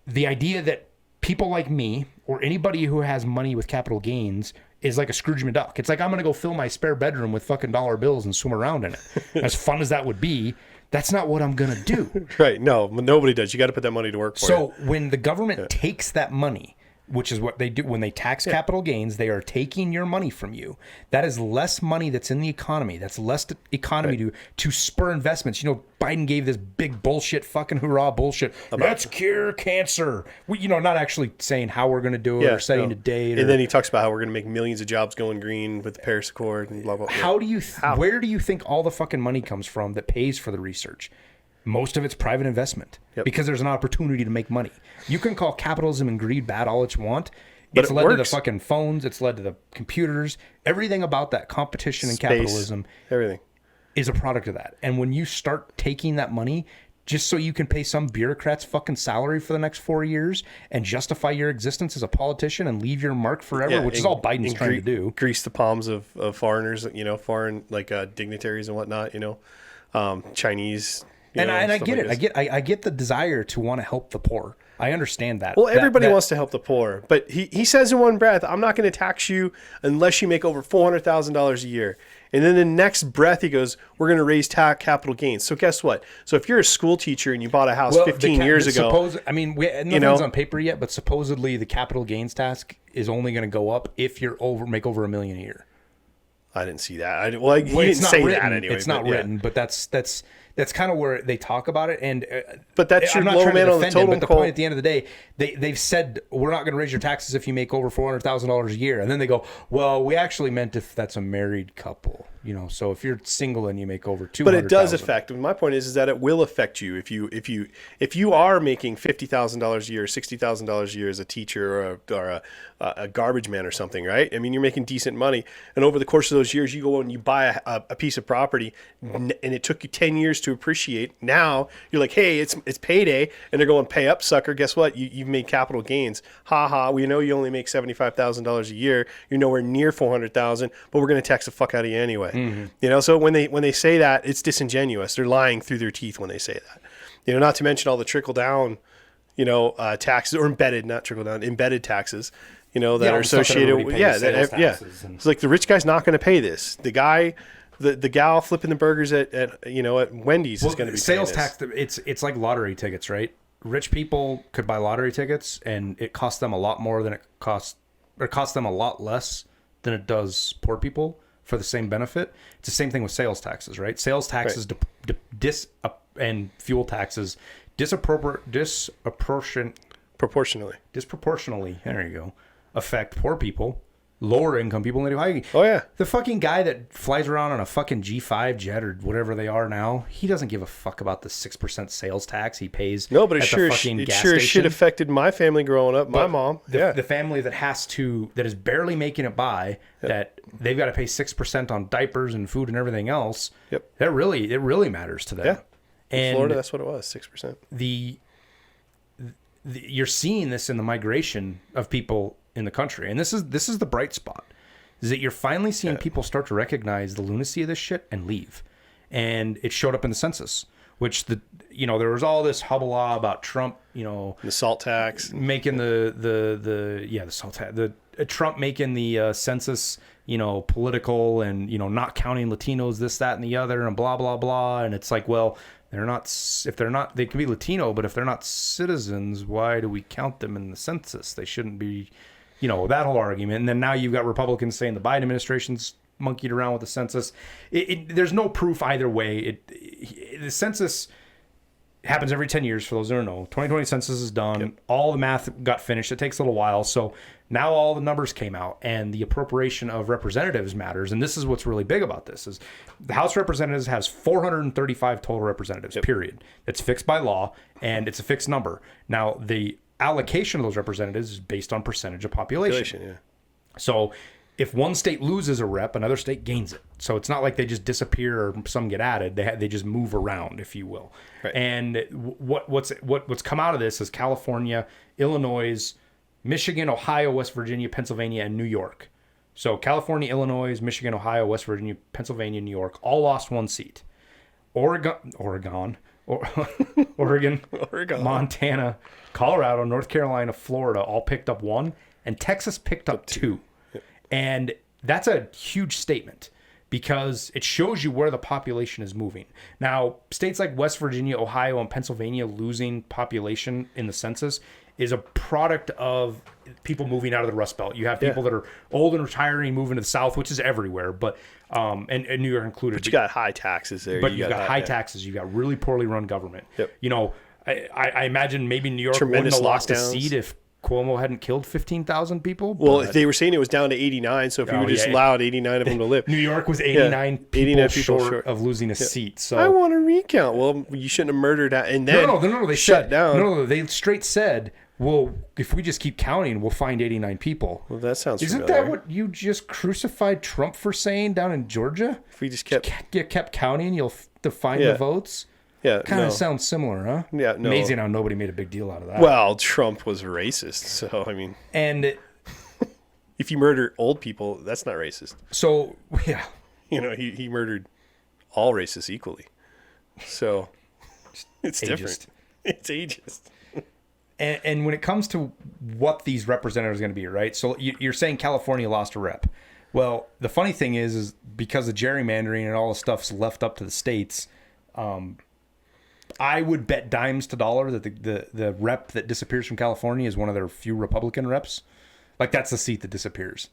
the idea that people like me or anybody who has money with capital gains is like a Scrooge McDuck. It's like I'm going to go fill my spare bedroom with fucking dollar bills and swim around in it. As fun as that would be, that's not what I'm going to do. Right. No, nobody does. You got to put that money to work for you. So when the government takes that money, which is what they do when they tax capital gains, they are taking your money from you. That is less money that's in the economy. That's less economy to spur investments. You know, Biden gave this big bullshit, fucking hoorah bullshit. Let's cure cancer. You know, not actually saying how we're going to do it or setting a date. And then he talks about how we're going to make millions of jobs going green with the Paris Accord and blah, blah, blah. Where do you think all the fucking money comes from that pays for the research? Most of it's private investment because there's an opportunity to make money. You can call capitalism and greed bad all that you want. It's led to the fucking phones. It's led to the computers. Everything about that competition and capitalism everything is a product of that. And when you start taking that money just so you can pay some bureaucrat's fucking salary for the next 4 years and justify your existence as a politician and leave your mark forever, which is all Biden's trying to do. Grease the palms of foreigners, you know, foreign like dignitaries and whatnot, you know, Chinese. And I get it. I get the desire to want to help the poor. I understand that. Well, everybody wants to help the poor, but he says in one breath, "I'm not going to tax you unless you make over $400,000 a year." And then the next breath, he goes, "We're going to raise capital gains." So guess what? So if you're a school teacher and you bought a house 15 years ago, nothing's on paper yet, but supposedly the capital gains tax is only going to go up if you're make over $1 million a year. I didn't see that. He didn't say that anyway. It's not written, but that's kind of where they talk about it. And but that's your low man on the totem pole. But the point at the end of the day, they've said we're not going to raise your taxes if you make over $400,000 a year, and then they go, well, we actually meant if that's a married couple, you know. So if you're single and you make over $200,000, but it does affect. My point is that it will affect you if you are making $50,000 a year, $60,000 a year as a teacher or a garbage man or something, right? I mean, you're making decent money, and over the course of those years, you go and you buy a piece of property, and it took you 10 years to appreciate. Now you're like, hey, it's payday, and they're going, pay up, sucker. Guess what? You've made capital gains. Ha ha. We know you only make $75,000 a year. You're nowhere near $400,000, but we're going to tax the fuck out of you anyway. Mm-hmm. You know, so when they say that, it's disingenuous. They're lying through their teeth when they say that. You know, not to mention all the trickle down, you know, taxes or embedded taxes. You know, that are associated with It's like the rich guy's not going to pay this. The guy. The gal flipping the burgers at Wendy's is going to be sales tax. It's like lottery tickets, right? Rich people could buy lottery tickets, and it costs them a lot more than it costs them a lot less than it does poor people for the same benefit. It's the same thing with sales taxes, right? Sales taxes and fuel taxes disproportionately. There you go. Affect poor people lower income people and high. Oh yeah. The fucking guy that flies around on a fucking G5 jet or whatever they are now, he doesn't give a fuck about the 6% sales tax he pays. No, but it at sure the fucking gas shit station. affected my family growing up. My mom. The family that is barely making it by, that they've got to pay 6% on diapers and food and everything else. Yep. It really matters to them. Yeah. In And Florida, that's what it was, 6%. You're seeing this in the migration of people in the country, and this is the bright spot, is that you're finally seeing people start to recognize the lunacy of this shit and leave. And it showed up in the census, which there was all this hubbub about Trump, The salt tax, making the salt tax, Trump making the census, political, and not counting Latinos, this, that, and the other, and blah blah blah. And it's like, well, they can be Latino, but if they're not citizens, why do we count them in the census? They shouldn't be, that whole argument. And then now you've got Republicans saying the Biden administration's monkeyed around with the census. There's no proof either way. The census happens every 10 years, for those who don't know. 2020 census is done. Yep. All the math got finished. It takes a little while. So now all the numbers came out, and the appropriation of representatives matters. And this is what's really big about this, is the House of Representatives has 435 total representatives, period. It's fixed by law, and it's a fixed number. Now, the allocation of those representatives is based on percentage of population. So if one state loses a rep, another state gains it. So it's not like they just disappear or some get added. They just move around, if you will. Right. And what's come out of this is California, Illinois, Michigan, Ohio, West Virginia, Pennsylvania, and New York. So California, Illinois, Michigan, Ohio, West Virginia, Pennsylvania, New York all lost one seat. Oregon, Montana, Colorado, North Carolina, Florida all picked up one, and Texas picked up two. And that's a huge statement, because it shows you where the population is moving. Now, states like West Virginia, Ohio, and Pennsylvania losing population in the census is a product of people moving out of the Rust Belt. You have people that are old and retiring, moving to the South, which is everywhere, but and New York included. But you got high taxes there. But you've got high taxes. You've got really poorly run government. Yep. I imagine maybe New York Tremendous wouldn't have lost a lockdowns. seat if Cuomo hadn't killed 15,000 people. Well, they were saying it was down to 89, so if you would just allowed 89 of them to live. New York was 89 people short of losing a seat. So I want a recount. Well, you shouldn't have murdered that. And then no, they shut down. No, they straight said, well, if we just keep counting, we'll find 89 people. Well, that sounds Isn't familiar. that what you just crucified Trump for saying down in Georgia? If we just kept counting, you'll define the votes? Yeah, kind of sounds similar, huh? Yeah, no. Amazing how nobody made a big deal out of that. Well, Trump was racist, so I mean, and if you murder old people, that's not racist. So yeah, he murdered all races equally, so it's ageist. different. It's ageist. And when it comes to what these representatives are going to be, right? So you're saying California lost a rep. Well, the funny thing is because of gerrymandering and all the stuff's left up to the states. I would bet dimes to dollar that the rep that disappears from California is one of their few Republican reps. Like, that's the seat that disappears.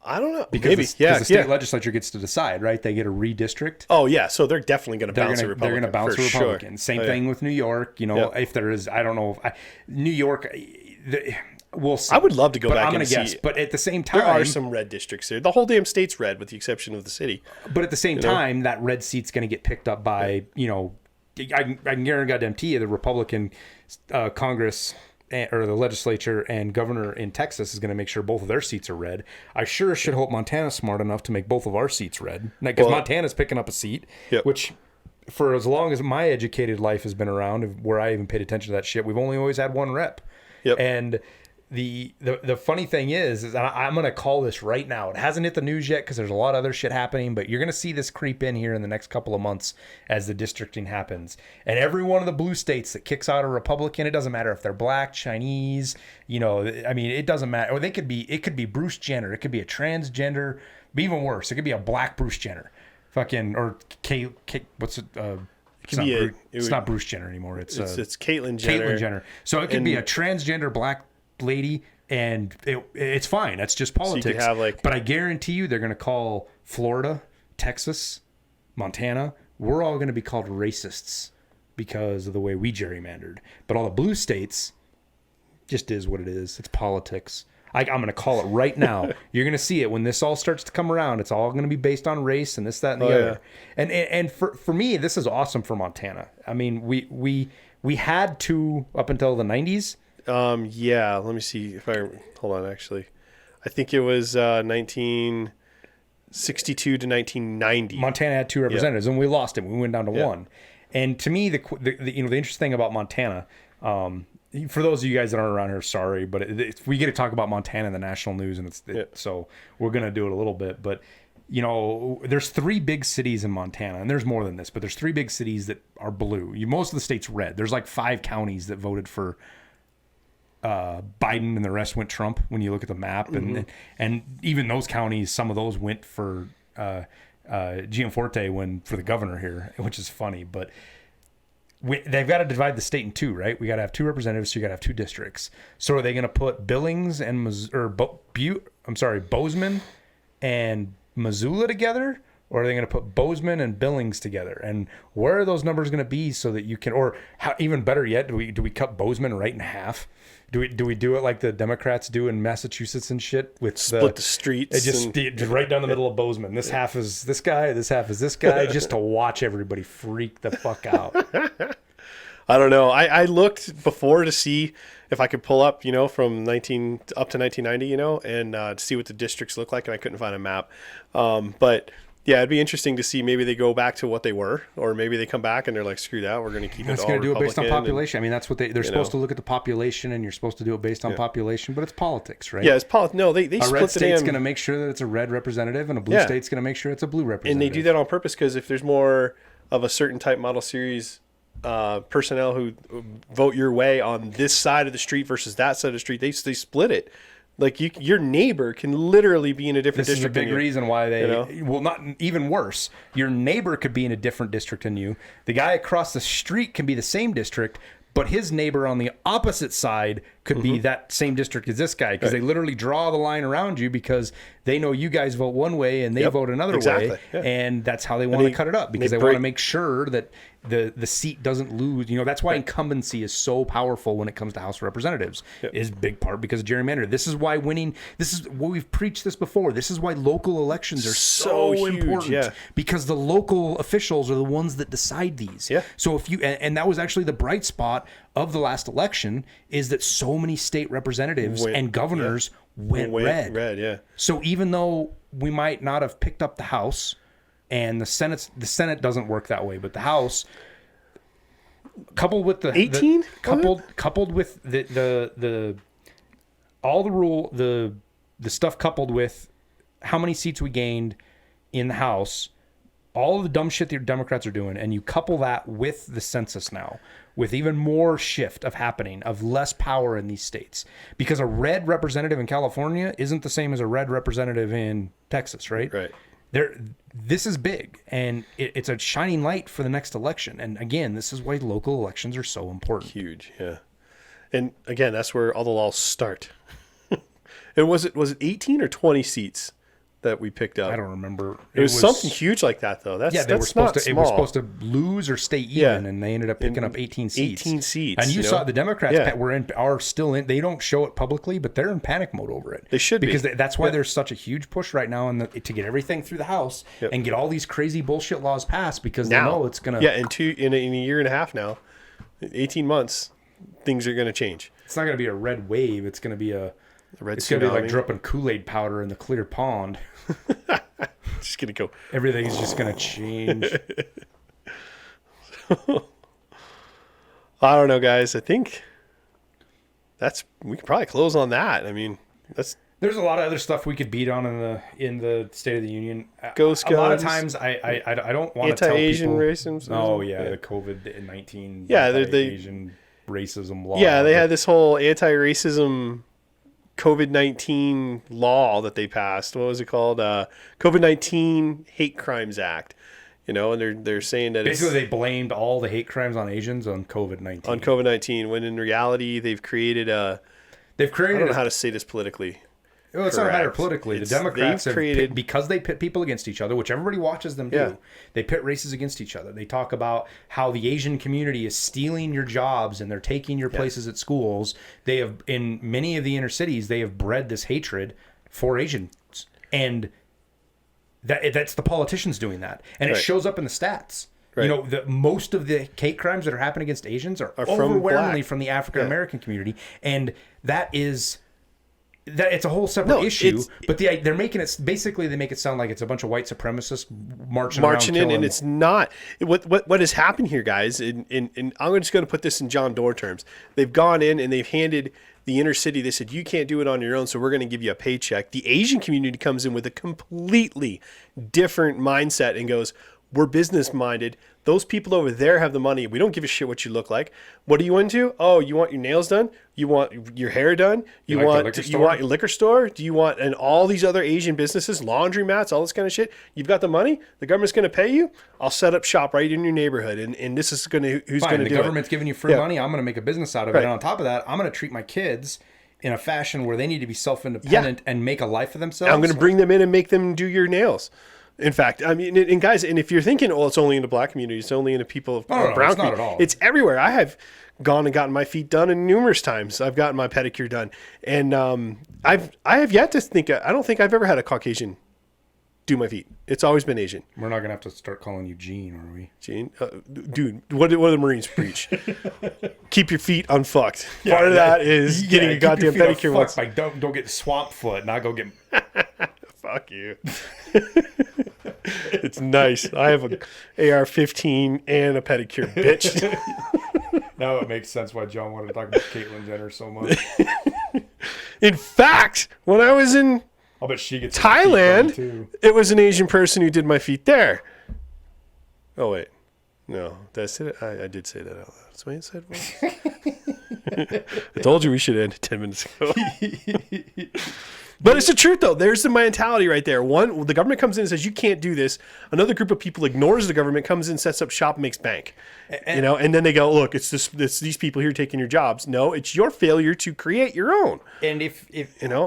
I don't know. Because the state legislature gets to decide, right? They get a redistrict. Oh, yeah. So they're definitely going to bounce a Republican. They're going to bounce a Republican. Sure. Same thing with New York. If there is, I don't know. New York, we'll see. I would love to go back and see. Guess, but at the same time, there are some red districts there. The whole damn state's red, with the exception of the city. But at the same time, that red seat's going to get picked up by, I can guarantee you the Republican Congress or the legislature and governor in Texas is going to make sure both of their seats are red. I sure should hope Montana's smart enough to make both of our seats red. Because Montana's picking up a seat, which for as long as my educated life has been around, where I even paid attention to that shit, we've only always had one rep. And the funny thing is I'm going to call this right now. It hasn't hit the news yet because there's a lot of other shit happening, but you're going to see this creep in here in the next couple of months as the districting happens. And every one of the blue states that kicks out a Republican, it doesn't matter if they're black, Chinese, it doesn't matter. Or it could be Bruce Jenner. It could be a transgender, be even worse. It could be a black Bruce Jenner. What's it? It's not Bruce Jenner anymore. It's Caitlyn Jenner. Caitlyn Jenner. So it could be a transgender black lady, and it's fine. That's just politics. So you could have but I guarantee you they're going to call Florida, Texas, Montana. We're all going to be called racists because of the way we gerrymandered. But all the blue states just is what it is. It's politics. I'm going to call it right now. You're going to see it when this all starts to come around. It's all going to be based on race and this, that, and the other. And for me, this is awesome for Montana. I mean, we had two up until the 90s. Yeah, let me see if I hold on. Actually, I think it was 1962 to 1990. Montana had two representatives, and we lost him. We went down to one. And to me, the interesting thing about Montana, for those of you guys that aren't around here, sorry, but we get to talk about Montana in the national news, and so we're gonna do it a little bit. But there's three big cities in Montana, and there's more than this, but there's three big cities that are blue. Most of the state's red. There's like 5 counties that voted for Biden, and the rest went Trump when you look at the map. And even those counties, some of those went for Gianforte for the governor here, which is funny. But they've got to divide the state in two, right? We got to have 2 representatives, so you got to have 2 districts. So are they going to put Billings and Bozeman and Missoula together, or are they going to put Bozeman and Billings together? And where are those numbers going to be so that you can, or even better yet, do we cut Bozeman right in half? Do we do it like the Democrats do in Massachusetts and shit with split the streets? Just right down the middle of Bozeman. This half is this guy, this half is this guy, just to watch everybody freak the fuck out. I don't know. I looked before to see if I could pull up, from 19 up to 1990, and to see what the districts look like, and I couldn't find a map. But yeah, it'd be interesting to see. Maybe they go back to what they were, or maybe they come back and they're like, screw that, we're going to keep it all Republican. It's going to do it based on population. I mean, that's what they're supposed to look at the population, and you're supposed to do it based on population, but it's politics, right? Yeah, it's politics. No, they split the A red state's going to make sure that it's a red representative, and a blue state's going to make sure it's a blue representative. And they do that on purpose, because if there's more of a certain type model series personnel who vote your way on this side of the street versus that side of the street, they split it. Like your neighbor can literally be in a different district. This is a big reason why they, well, not even worse. Your neighbor could be in a different district than you. The guy across the street can be the same district, but his neighbor on the opposite side could be that same district as this guy, because they literally draw the line around you because they know you guys vote one way and they vote another way, and that's how they want to cut it up, because they want to make sure that the seat doesn't lose. That's why incumbency is so powerful when it comes to House of Representatives. Is big part because of gerrymander. This is why winning. This is what we've preached this before. This is why local elections are so huge, important, because the local officials are the ones that decide these. So if you and that was actually the bright spot of the last election, is that so many state representatives and governors went red. So even though we might not have picked up the House, and the Senate doesn't work that way, but the House, coupled with the 18, coupled with the stuff, coupled with how many seats we gained in the House, all of the dumb shit the Democrats are doing, and you couple that with the census now, with even more shift of less power in these states, because a red representative in California isn't the same as a red representative in Texas, right? Right. This is big, and it's a shining light for the next election. And again, this is why local elections are so important. Huge, yeah. And again, that's where all the laws start. And was it 18 or 20 seats that we picked up? I don't remember. It was something huge like that, though. That's they were supposed to. It was supposed to lose or stay even, and they ended up picking up 18 seats. 18 seats. And you saw the Democrats are still in. They don't show it publicly, but they're in panic mode over it. They should because that's why there's such a huge push right now to get everything through the House and get all these crazy bullshit laws passed, because they know it's gonna. Yeah, in a year and a half now, 18 months, things are gonna change. It's not gonna be a red wave. It's gonna be it's gonna be like dropping Kool-Aid powder in the clear pond. Just gonna go. Everything's just gonna change. I don't know, guys. I think we could probably close on that. I mean, there's a lot of other stuff we could beat on in the State of the Union. Ghost guns. A lot of times I don't want to tell people anti-Asian racism. Oh yeah, the COVID-19. Yeah, Asian racism law. Yeah, they had this whole anti-racism COVID-19 law that they passed. What was it called? COVID-19 Hate Crimes Act. And they're saying that basically they blamed all the hate crimes on Asians on COVID-19. On COVID-19, when in reality they've created I don't know how to say this politically. Well, it's not a matter Correct. politically. It's- The Democrats they've have created- because they pit people against each other, which everybody watches them do. Yeah. They pit races against each other. They talk about how the Asian community is stealing your jobs and they're taking your places at schools. They have, in many of the inner cities, they have bred this hatred for Asians. And that's the politicians doing that. And it Right. shows up in the stats. Right. You know, most of the hate crimes that are happening against Asians are from overwhelmingly black. from the African American community. And that is... That it's a whole separate issue, but they're making it basically they make it sound like it's a bunch of white supremacists marching around in, killing. and it's not. What has happened here, guys? And I'm just going to put this in John Doerr terms. They've gone in and they've handed the inner city. They said you can't do it on your own, so we're going to give you a paycheck. The Asian community comes in with a completely different mindset and goes, "We're business minded. Those people over there have the money. We don't give a shit what you look like. What are you into? Oh, you want your nails done? You want your hair done? You like the want liquor you store? want your liquor store? Do you want and all these other Asian businesses, laundromats, all this kind of shit? You've got the money. The government's going to pay you. I'll set up shop right in your neighborhood, and this is going to who's Fine, going to the do government's it. giving you free Yeah. money. I'm going to make a business out of it. Right. And on top of that, I'm going to treat my kids in a fashion where they need to be self-independent and make a life for themselves. I'm going to bring them in and make them do your nails." In fact, I mean, and guys, and if you're thinking, "Oh, it's only in the black community, it's only in the people of No, brown it's not community," at all. it's everywhere. I have gone and gotten my feet done, and numerous times I've gotten my pedicure done, and I have yet to think. I don't think I've ever had a Caucasian do my feet. It's always been Asian. We're not going to have to start calling you Gene, are we? Gene, dude, what do the Marines preach? Keep your feet unfucked. Part of that is getting a goddamn pedicure once. Like don't get swamp foot, not go get. Fuck you. It's nice. I have an AR-15 and a pedicure, bitch. Now it makes sense why John wanted to talk about Caitlyn Jenner so much. In fact, when I was in I'll bet she gets her feet done, Thailand, too. it was an Asian person who did my feet there. Oh, wait. No, that's it. I did say that out loud. That's what I said. I told you we should end 10 minutes ago. But it's the truth, though. There's the mentality right there. One, the government comes in and says, you can't do this. Another group of people ignores the government, comes in, sets up shop, makes bank. And then they go, look, it's these people here taking your jobs. No, it's your failure to create your own. And if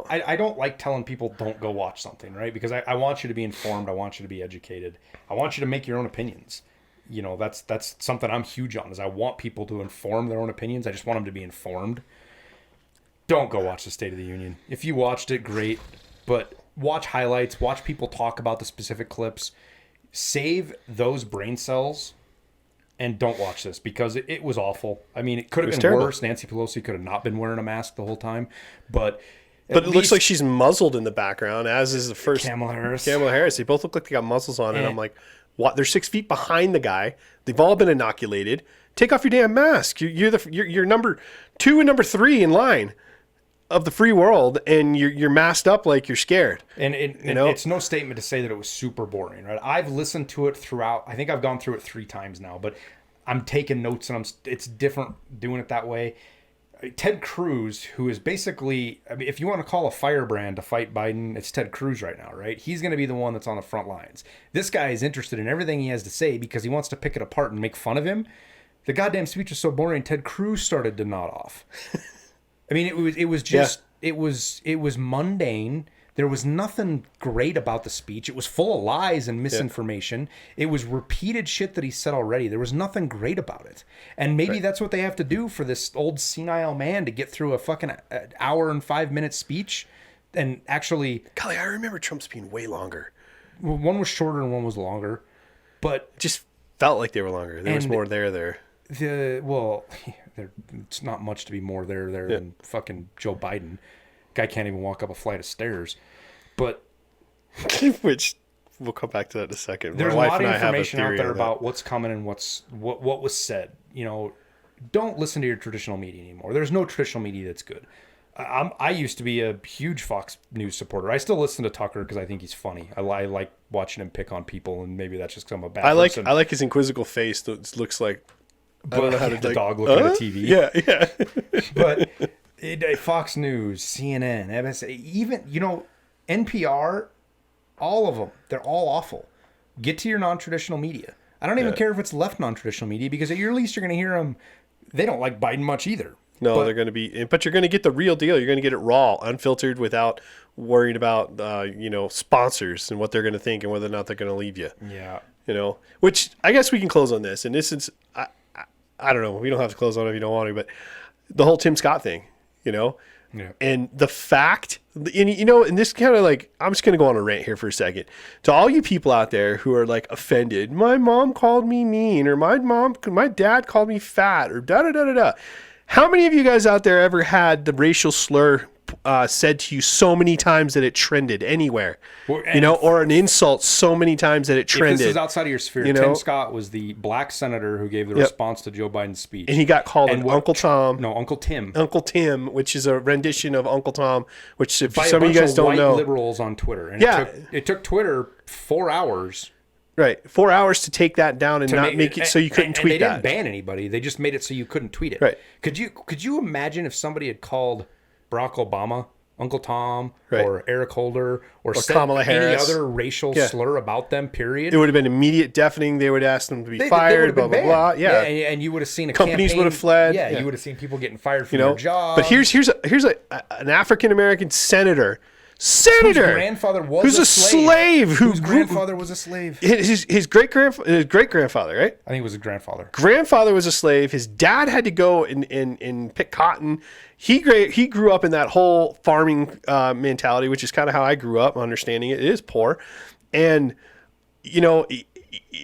I don't like telling people don't go watch something, right? Because I want you to be informed. I want you to be educated. I want you to make your own opinions. You know, that's something I'm huge on, is I want people to inform their own opinions. I just want them to be informed. Don't go watch the State of the Union. If you watched it, great. But watch highlights. Watch people talk about the specific clips. Save those brain cells and don't watch this, because it was awful. I mean, it could have been terrible. worse. Nancy Pelosi could have not been wearing a mask the whole time. But it looks like she's muzzled in the background, as is the first Kamala Harris. They both look like they got muzzles on, and I'm like, what? They're 6 feet behind the guy. They've all been inoculated. Take off your damn mask. You're number 2 and number 3 in line of the free world, and you're masked up like you're scared. And it's no statement to say that it was super boring, right? I've listened to it throughout. I think I've gone through it 3 times now, but I'm taking notes, and it's different doing it that way. Ted Cruz, who is basically, I mean, if you want to call a firebrand to fight Biden, it's Ted Cruz right now, right? He's going to be the one that's on the front lines. This guy is interested in everything he has to say because he wants to pick it apart and make fun of him. The goddamn speech was so boring, Ted Cruz started to nod off. I mean, it was mundane. There was nothing great about the speech. It was full of lies and misinformation. Yeah. It was repeated shit that he said already. There was nothing great about it. And maybe that's what they have to do for this old senile man to get through a fucking hour and 5-minute speech and actually... Golly, I remember Trump's being way longer. Well, one was shorter and one was longer, but... It just felt like they were longer. There was more there. It's not much to be more there than fucking Joe Biden. Guy can't even walk up a flight of stairs. But which we'll come back to that in a second. There's a lot of information out there about what's coming and what was said. You know, don't listen to your traditional media anymore. There's no traditional media that's good. I used to be a huge Fox News supporter. I still listen to Tucker because I think he's funny. I like watching him pick on people, and maybe that's just because I'm a bad person. I like his inquisitive face that looks like... I don't know how to the dog looking at TV. Yeah. But Fox News, CNN, MSA, even, NPR, all of them, they're all awful. Get to your non-traditional media. I don't even care if it's left non-traditional media, because at your least you're going to hear them. They don't like Biden much either. No, they're going to be, but you're going to get the real deal. You're going to get it raw, unfiltered, without worrying about, sponsors and what they're going to think and whether or not they're going to leave you. Yeah. Which I guess we can close on this. And this is, I don't know. We don't have to close on it if you don't want to, but the whole Tim Scott thing, Yeah. And the fact, and this kind of like, I'm just going to go on a rant here for a second. To all you people out there who are like offended, my mom called me mean, or my dad called me fat, or da-da-da-da-da. How many of you guys out there ever had the racial slur said to you so many times that it trended anywhere? Or an insult so many times that it trended? If this is outside of your sphere, Tim Scott was the black senator who gave the response to Joe Biden's speech. And he got called Uncle Tom. No, Uncle Tim. Uncle Tim, which is a rendition of Uncle Tom, which if some of you guys don't know. Liberals on Twitter. And it took Twitter 4 hours. Right. 4 hours to take that down and not make it so you couldn't tweet that. And they didn't ban anybody. They just made it so you couldn't tweet it. Right. Could you imagine if somebody had called Barack Obama Uncle Tom, or Eric Holder, or said Kamala Harris, any other racial slur about them, period? It would have been immediate deafening. They would ask them to be fired, blah, blah, blah. Yeah. And you would have seen companies would have fled. Yeah, you would have seen people getting fired from their jobs. But here's an African-American senator whose grandfather was a slave. Whose grandfather was a slave. His great-grandfather, right? I think it was his grandfather. Grandfather was a slave. His dad had to go and pick cotton. He grew up in that whole farming mentality, which is kind of how I grew up, understanding it. It is poor. And,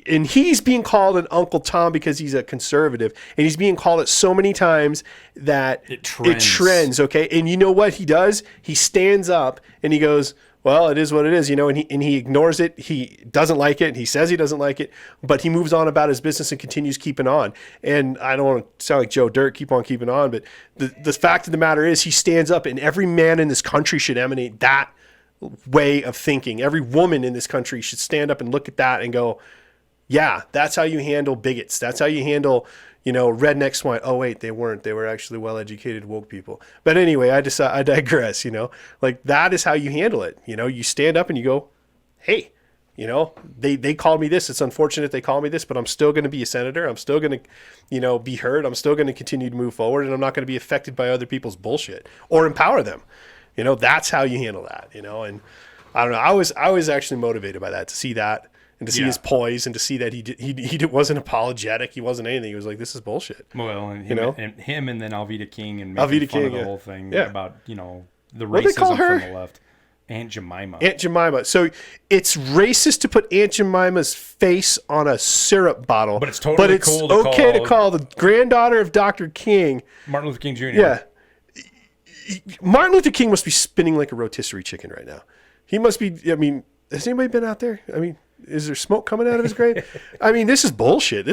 and he's being called an Uncle Tom because he's a conservative, and he's being called it so many times that it trends. Okay. And you know what he does? He stands up and he goes, well, it is what it is, and he ignores it. He doesn't like it. He says he doesn't like it, but he moves on about his business and continues keeping on. And I don't want to sound like Joe Dirt, keep on keeping on, but the fact of the matter is he stands up, and every man in this country should emanate that way of thinking. Every woman in this country should stand up and look at that and go, yeah, that's how you handle bigots. That's how you handle, redneck swine. Oh, wait, they weren't. They were actually well-educated, woke people. But anyway, I digress, Like, that is how you handle it. You stand up and you go, hey, they called me this. It's unfortunate they called me this, but I'm still going to be a senator. I'm still going to, be heard. I'm still going to continue to move forward, and I'm not going to be affected by other people's bullshit or empower them. That's how you handle that, and I don't know. I was actually motivated by that, to see that. And to see his poise, and to see that he wasn't apologetic, he wasn't anything. He was like, "This is bullshit." Well, and him, and then Alveda King, and making fun of the whole thing about the racism from the left. Aunt Jemima. Aunt Jemima. So it's racist to put Aunt Jemima's face on a syrup bottle, but it's totally cool to call the granddaughter of Dr. King Martin Luther King Jr. Yeah, Martin Luther King must be spinning like a rotisserie chicken right now. He must be. I mean, has anybody been out there? I mean, is there smoke coming out of his grave? I mean, this is bullshit.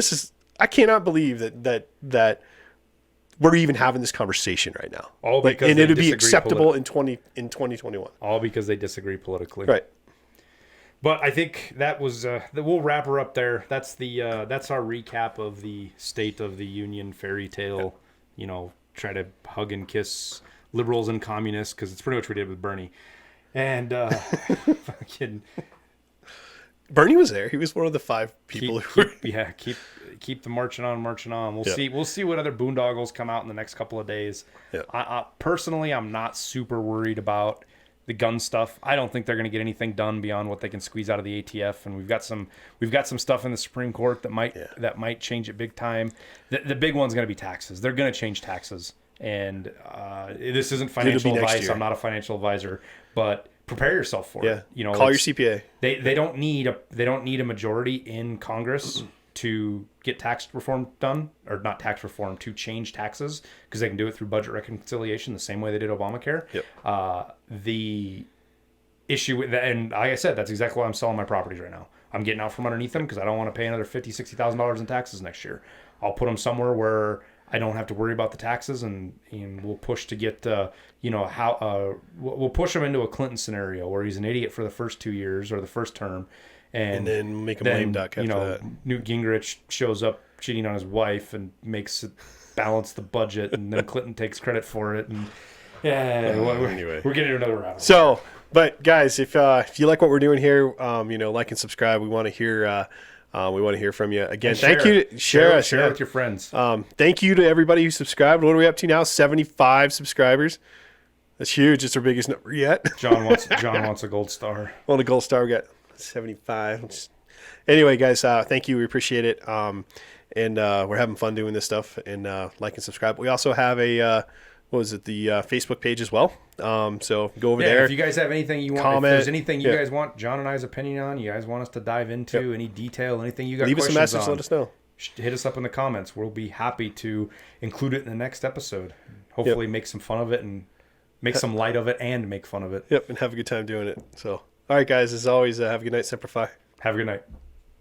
I cannot believe that we're even having this conversation right now. And it would be acceptable in 2021. All because they disagree politically. Right. But I think that was we'll wrap her up there. That's that's our recap of the State of the Union fairy tale. Try to hug and kiss liberals and communists, because it's pretty much what we did with Bernie. And fucking Bernie was there. He was one of the 5 people keep the marching on. We'll see what other boondoggles come out in the next couple of days. Yeah. Personally, I'm not super worried about the gun stuff. I don't think they're going to get anything done beyond what they can squeeze out of the ATF, and we've got some stuff in the Supreme Court that might change it big time. The big one's going to be taxes. They're going to change taxes, and this isn't financial advice. I'm not a financial advisor, but prepare yourself for it. Call your CPA. They don't need a majority in Congress to get tax reform done, or not tax reform, to change taxes, because they can do it through budget reconciliation the same way they did Obamacare. Yep. The issue with that, and like I said, that's exactly why I'm selling my properties right now. I'm getting out from underneath them because I don't want to pay another $50,000, $60,000 in taxes next year. I'll put them somewhere where I don't have to worry about the taxes, and we'll push to get we'll push him into a Clinton scenario where he's an idiot for the first 2 years or the first term, and then make him lame duck after that. Newt Gingrich shows up cheating on his wife and makes it balance the budget, and then Clinton takes credit for it, and anyway, we're getting another round. So, but guys, if you like what we're doing here, like and subscribe. We want to hear We want to hear from you again. And Thank you. Share us. Share with your friends. Thank you to everybody who subscribed. What are we up to now? 75 subscribers. That's huge. It's our biggest number yet. John wants a gold star. On a gold star, we got 75. Anyway, guys, thank you. We appreciate it. And we're having fun doing this stuff. And like and subscribe. We also have the Facebook page as well. So go over there. If you guys have anything you want, comment, if there's anything you guys want John and I's opinion on, you guys want us to dive into, any detail, anything you got leave us a questions message. on, Let us know. hit us up in the comments. We'll be happy to include it in the next episode. Hopefully make some fun of it and make some light of it and make fun of it. Yep, and have a good time doing it. So, all right, guys, as always, have a good night. Semper Fi. Have a good night.